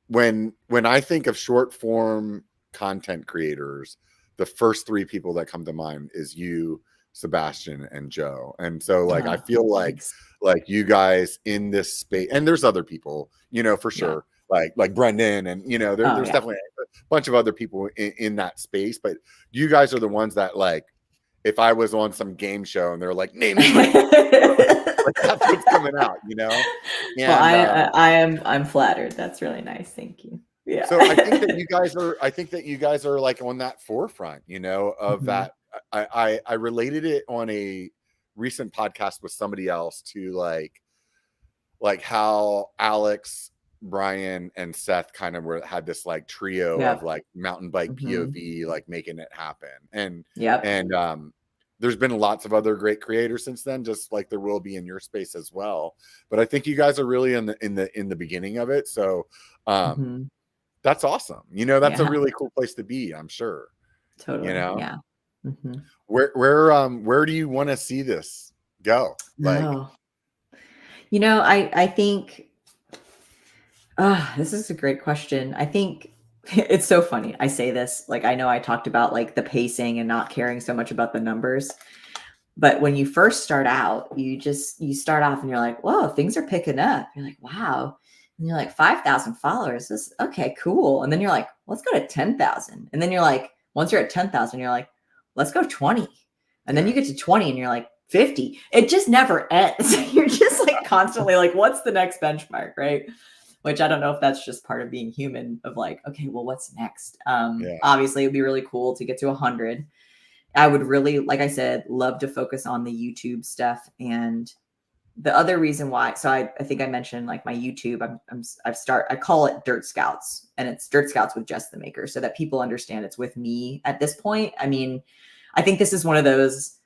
when I think of short form content creators, the first 3 people that come to mind is you, Sebastian, and Joe. And so like I feel like you guys in this space, and there's other people, for sure. Like Brendan, and there's definitely a bunch of other people in that space, but you guys are the ones that, like, if I was on some game show and they're like, name me, like that's what's coming out, And, well, I'm flattered. That's really nice. Thank you. Yeah. So I think that you guys are like on that forefront, of that. I related it on a recent podcast with somebody else to like how Alex, Brian, and Seth kind of had this like trio of like mountain bike POV, like making it happen. And there's been lots of other great creators since then, just like there will be in your space as well. But I think you guys are really in the beginning of it. So that's awesome. That's a really cool place to be, I'm sure. Totally. Yeah. Where do you want to see this go? I think this is a great question. I think it's so funny. I say this, like, I know I talked about like the pacing and not caring so much about the numbers, but when you first start out, you start off and you're like, whoa, things are picking up. You're like, wow. And you're like, 5,000 followers. This, okay, cool. And then you're like, let's go to 10,000. And then you're like, once you're at 10,000, you're like, let's go 20. And then you get to 20 and you're like, 50. It just never ends. You're just like constantly like, what's the next benchmark, right? Which I don't know if that's just part of being human of like, okay, well, what's next? Obviously it'd be really cool to get to 100. I would really, like I said, love to focus on the YouTube stuff. And the other reason why, so I think I mentioned like my YouTube, I call it Dirt Scouts, and it's Dirt Scouts with Jess the Maker, so that people understand it's with me at this point. I mean, I think this is one of those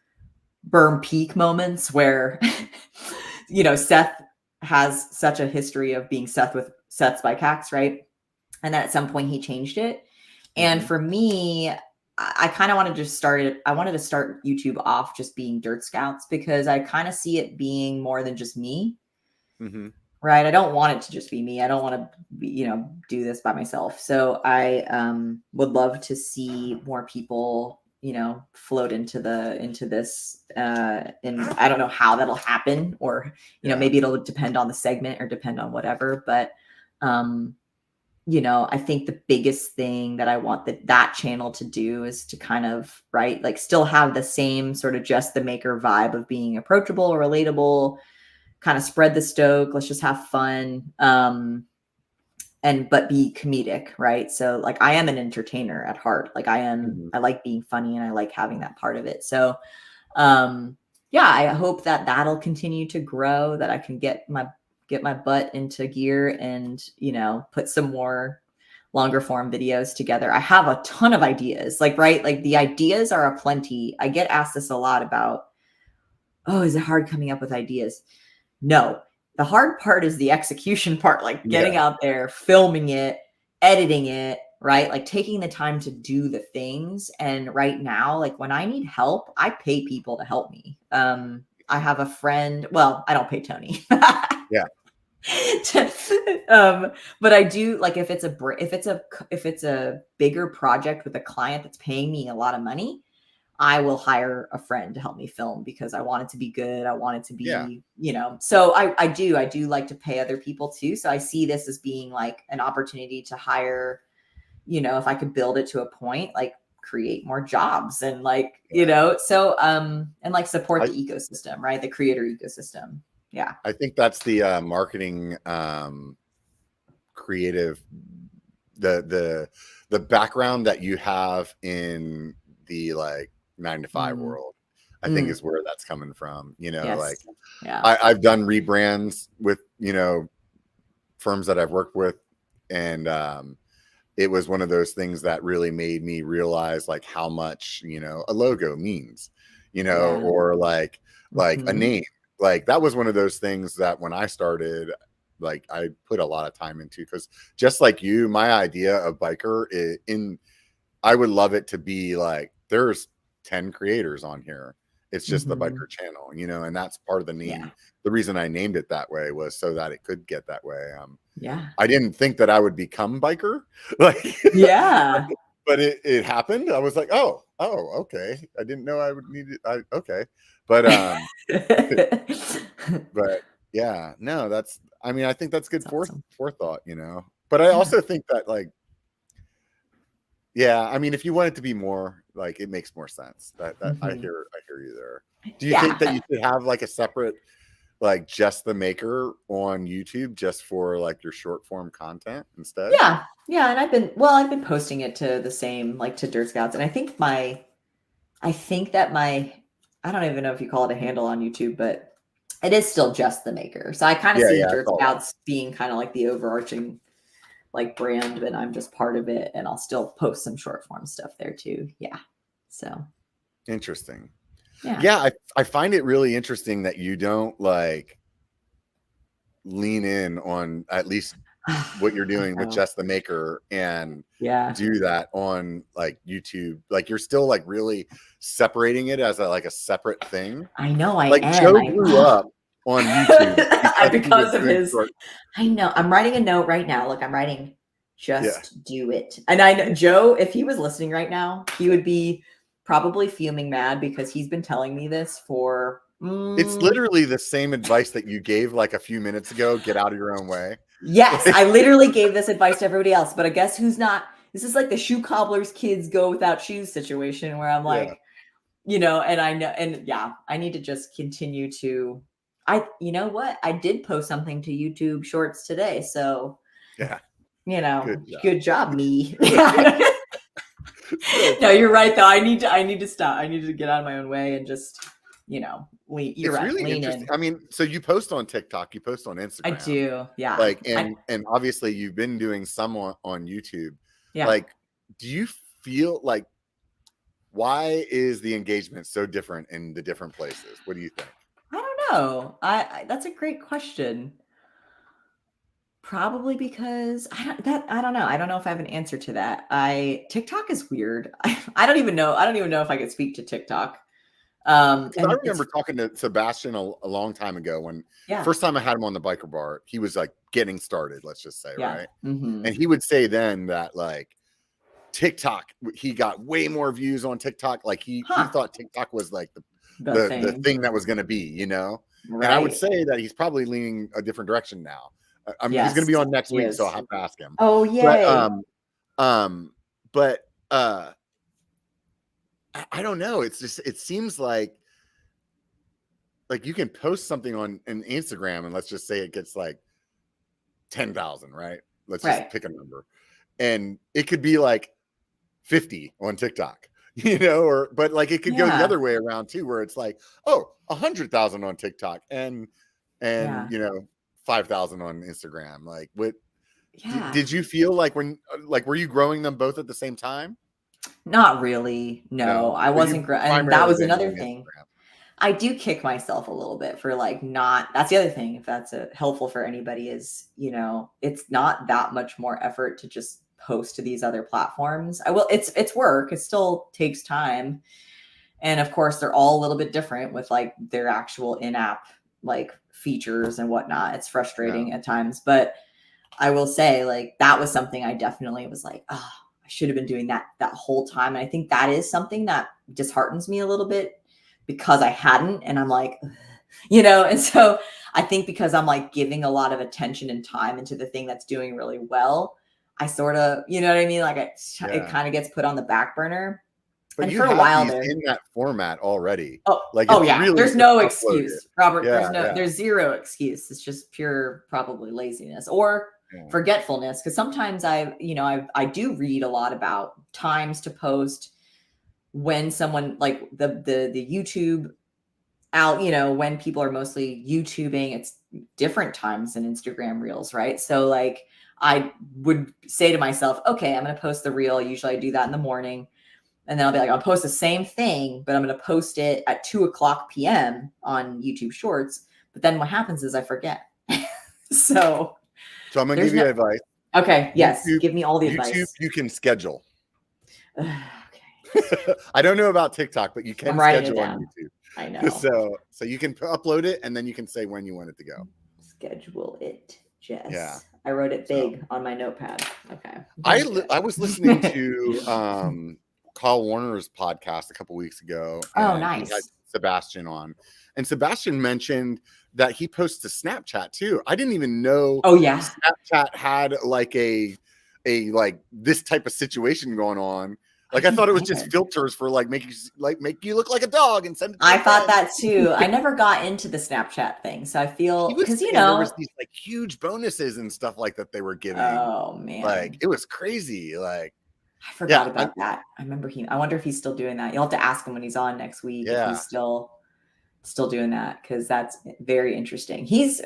burn peak moments where, you know, Seth has such a history of being Seth with Seth's Bike Hacks, right? And then at some point he changed it. And for me, I kind of wanted to start YouTube off just being Dirt Scouts, because I kind of see it being more than just me. Right. I don't want it to just be me. I don't want to do this by myself. So I would love to see more people, float into this. And I don't know how that'll happen, or, maybe it'll depend on the segment or depend on whatever. But, I think the biggest thing that I want that channel to do is to kind of, right, like still have the same sort of Jess the Maker vibe of being approachable, relatable, kind of spread the stoke. Let's just have fun. But be comedic, right? So like I am an entertainer at heart. Like I like being funny and I like having that part of it. So I hope that that'll continue to grow, that I can get my butt into gear and, put some more longer form videos together. I have a ton of ideas, like the ideas are aplenty. I get asked this a lot about, oh, is it hard coming up with ideas? No, the hard part is the execution part, like getting out there, filming it, editing it, right? Like taking the time to do the things. And right now, like when I need help, I pay people to help me. I have a friend, well, I don't pay Tony. But I do, like if it's a bigger project with a client that's paying me a lot of money, I will hire a friend to help me film, because I want it to be good. I want it to be, so I do like to pay other people too. So I see this as being like an opportunity to hire, if I could build it to a point, like create more jobs and like, so, and like support the ecosystem, right? The creator ecosystem. Yeah. I think that's the marketing, creative, the background that you have in the like 9-to-5 world, I think is where that's coming from. Like I've done rebrands with, firms that I've worked with. And it was one of those things that really made me realize like how much, a logo means, or like a name. Like that was one of those things that when I started, like I put a lot of time into, because just like you, my idea of Biker I would love it to be like, there's 10 creators on here. It's just the Biker channel, and that's part of the name. Yeah. The reason I named it that way was so that it could get that way. I didn't think that I would become Biker. Like, but it happened. I was like, oh, okay. I didn't know I would need it. Okay. But, but yeah, no, I think that's good forethought, but I also think that like, if you want it to be more, like it makes more sense. That I hear you there. Do you think that you should have like a separate, like Jess the Maker on YouTube just for like your short form content instead? Yeah. And I've been posting it to the same, like to Dirt Scouts. And I think I don't even know if you call it a handle on YouTube, but it is still Jess the Maker. So I kind of see Dirt Scouts being kind of like the overarching like brand, but I'm just part of it, and I'll still post some short form stuff there too. Yeah. So interesting. Yeah. I find it really interesting that you don't like lean in on at least what you're doing with Jess the Maker and do that on like YouTube. Like you're still like really separating it as a separate thing. I know. Joe grew up on YouTube because of his. I know. I'm writing a note right now. Look, I'm writing Just do it. And I know Joe, if he was listening right now, he would be probably fuming mad because he's been telling me this for It's literally the same advice that you gave like a few minutes ago. Get out of your own way. Yes, I literally gave this advice to everybody else, but I guess who's not. This is like the shoe cobbler's kids go without shoes situation where I'm like, you know, and I know, and yeah, I need to just continue to, you know what? I did post something to YouTube Shorts today. So, yeah, you know, good job me. No, you're right though. I need to stop. I need to get out of my own way and just, you know, you're right. Really lean interesting. in. I mean, so you post on TikTok, you post on Instagram. I do. Yeah. Like, and obviously you've been doing some on YouTube. Yeah. Like, do you feel like, why is the engagement so different in the different places? What do you think? I don't know. That's a great question. Probably because I don't know. I don't know if I have an answer to that. TikTok is weird. I don't even know. I don't even know if I could speak to TikTok. And I remember talking to Sebastian a long time ago when first time I had him on the Biker Bar, he was like getting started, let's just say, right? Mm-hmm. And he would say then that like TikTok, he got way more views on TikTok. Like he thought TikTok was like the thing that was going to be, you know? Right. And I would say that he's probably leaning a different direction now. I mean, he's going to be on next week, so I'll have to ask him. Oh, yay. But I don't know. It's just, it seems like you can post something on an Instagram and let's just say it gets like 10,000, right? Let's just pick a number. And it could be like 50 on TikTok, you know, but like it could go the other way around too, where it's like, 100,000 on TikTok and you know, 5,000 on Instagram. Like what did you feel like when, like, were you growing them both at the same time? Not really. No, I wasn't. And that was another thing. Instagram. I do kick myself a little bit for like that's the other thing. If that's helpful for anybody is, you know, it's not that much more effort to just post to these other platforms. It's work. It still takes time. And of course they're all a little bit different with like their actual in-app like features and whatnot. It's frustrating at times, but I will say like that was something I definitely was like, I should have been doing that whole time. And I think that is something that disheartens me a little bit because I hadn't, and I'm like, you know, and so I think because I'm like giving a lot of attention and time into the thing that's doing really well, I sort of, you know what I mean? Like it kind of gets put on the back burner. But and you for have a while these there in that format already. Really there's no excuse, Robert. There's zero excuse. It's just pure probably laziness or forgetfulness. Because sometimes I do read a lot about times to post when someone like the YouTube out, you know, when people are mostly YouTubing, it's different times than Instagram Reels, right? So like I would say to myself, okay, I'm going to post the reel. Usually I do that in the morning. And then I'll be like, I'll post the same thing, but I'm going to post it at 2:00 p.m. on YouTube Shorts. But then what happens is I forget. So I'm going to give you advice. Okay. Yes. Give me all the advice. You can schedule. I don't know about TikTok, but you can schedule on YouTube. I know. So you can upload it and then you can say when you want it to go. Schedule it, Jess. Yeah. I wrote it big on my notepad. Okay. I was listening to Kyle Warner's podcast a couple weeks ago. Oh, nice. He had Sebastian on. And Sebastian mentioned that he posts to Snapchat too. I didn't even know Snapchat had like a like this type of situation going on. Like I thought it was just filters for like make you look like a dog and send it to I thought that too. I never got into the Snapchat thing. So I feel because you know there was these like huge bonuses and stuff like that they were giving. Oh man. Like it was crazy. Like I forgot about that. I remember I wonder if he's still doing that. You'll have to ask him when he's on next week if he's still doing that, because that's very interesting. He is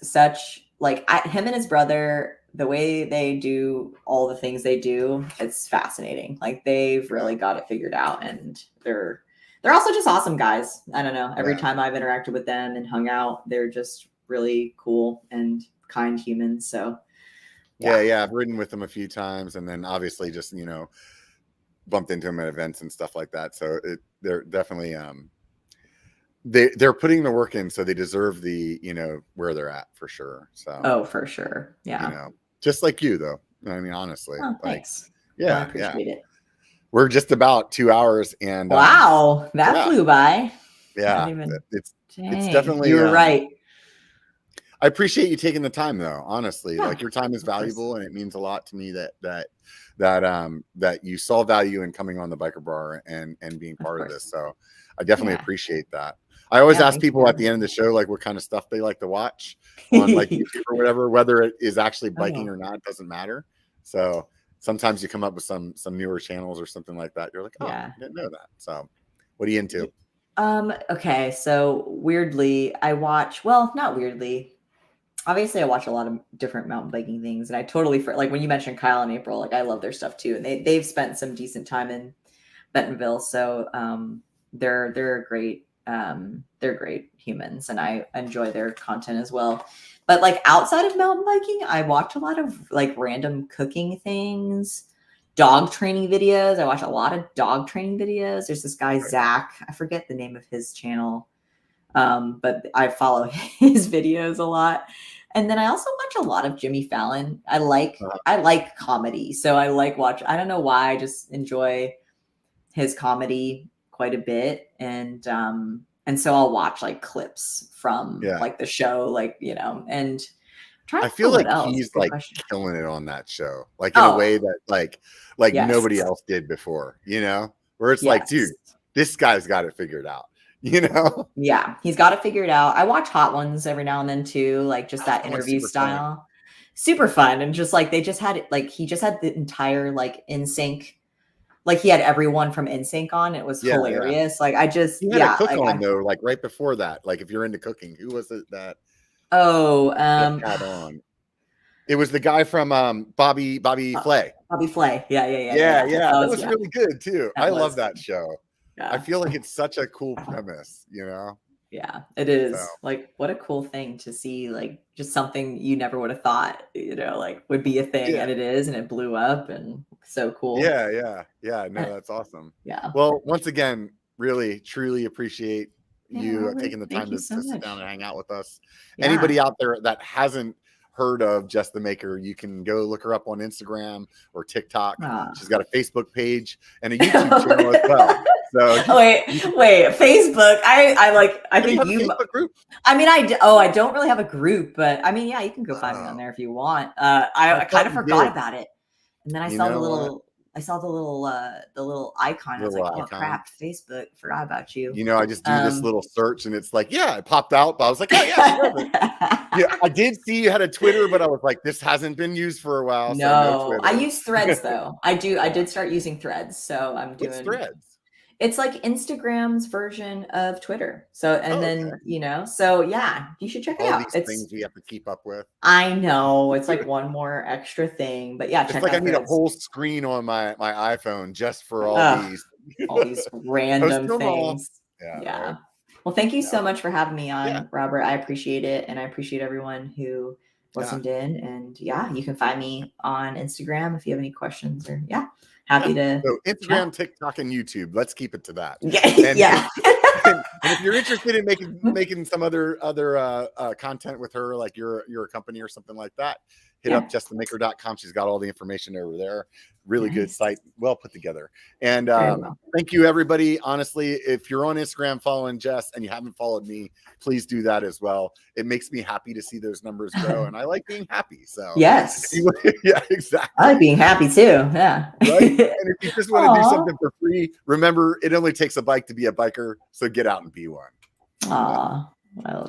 such like him and his brother, the way they do all the things they do, it's fascinating. Like they've really got it figured out, and they're also just awesome guys. I don't know. Every time I've interacted with them and hung out, they're just really cool and kind humans. So yeah, I've ridden with them a few times, and then obviously just, you know, bumped into them at events and stuff like that. So they're definitely they're putting the work in, so they deserve the, you know, where they're at for sure. So for sure. Yeah. You know, just like you, though. I mean, honestly, Oh, like, thanks. yeah, Well, I appreciate it. We're just about 2 hours, and Wow, that flew by. Yeah, it's definitely. You were right. I appreciate you taking the time, though. Honestly, Yeah, like, your time is valuable, and it means a lot to me that you saw value in coming on the Biker Bar and being part of this. So I definitely appreciate that. I always ask people at the end of the show, like, what kind of stuff they like to watch on, like, YouTube or whatever, whether it is actually biking or not, it doesn't matter. So sometimes you come up with some newer channels or something like that. You're like, oh, I didn't know that. So what are you into? Okay, so weirdly, not weirdly. Obviously, I watch a lot of different mountain biking things, and I totally like when you mentioned Kyle and April, like I love their stuff too, and they've spent some decent time in Bentonville, so they're great. They're great humans, and I enjoy their content as well. But like outside of mountain biking, I watch a lot of like random cooking things, dog training videos. I watch a lot of dog training videos. There's this guy, Zach, I forget the name of his channel, but I follow his videos a lot. And then I also watch a lot of Jimmy Fallon. I like comedy. So I like I don't know why, I just enjoy his comedy quite a bit. And so I'll watch like clips from like the show, like, and I feel like he's like killing it on that show, like in a way that like nobody else did before, where it's like, dude, this guy's got it figured out, Yeah, he's got it figured out. I watch Hot Ones every now and then too, like just that interview style. Super fun. And just like, he just had the entire like NSYNC, like he had everyone from NSYNC on. It was hilarious. Like I just, he had a cook on though, like right before that, like if you're into cooking, who was it that? Had on. It was the guy from Bobby Flay. Bobby Flay. Yeah. That was really good too. I love that show. Yeah. I feel like it's such a cool premise, Yeah, it is. So. Like, what a cool thing to see, like just something you never would have thought, like would be a thing, and it is, and it blew up, and so cool. Yeah. No, that's awesome. Yeah. Well, once again, really, truly appreciate you taking the time to sit down and hang out with us. Yeah. Anybody out there that hasn't heard of Jess the Maker, you can go look her up on Instagram or TikTok. She's got a Facebook page and a YouTube channel as well. So wait, Facebook. I think you Facebook group? I mean, I don't really have a group, but I mean, yeah, you can go find me on there if you want. I kind of forgot about it. And then I saw the little icon. I was like, oh crap, Facebook, forgot about you. I just do this little search and it's like, it popped out, but I was like, oh yeah, I did see you had a Twitter, but I was like, this hasn't been used for a while. No, I use Threads though. I did start using Threads, so I'm doing. What's Threads? It's like Instagram's version of Twitter. So, and then, so yeah, you should check it out. It's things we have to keep up with. I know. It's like one more extra thing, but yeah, check it out. I need a whole screen on my iPhone just for all these random things. Yeah. Right. Well, thank you so much for having me on, Robert. I appreciate it. And I appreciate everyone who listened in. And you can find me on Instagram if you have any questions or happy to. So Instagram, TikTok, and YouTube. Let's keep it to that. And if you're interested in making some other content with her, like you're a company or something like that, hit up jessthemaker.com. She's got all the information over there. Really good site, well put together. And thank you, everybody. Honestly, if you're on Instagram following Jess and you haven't followed me, please do that as well. It makes me happy to see those numbers grow, and I like being happy. So yes, yeah, exactly. I like being happy too. Yeah. Right? And if you just want to do something for free, remember it only takes a bike to be a biker. So get out and be one. Aw, I love it.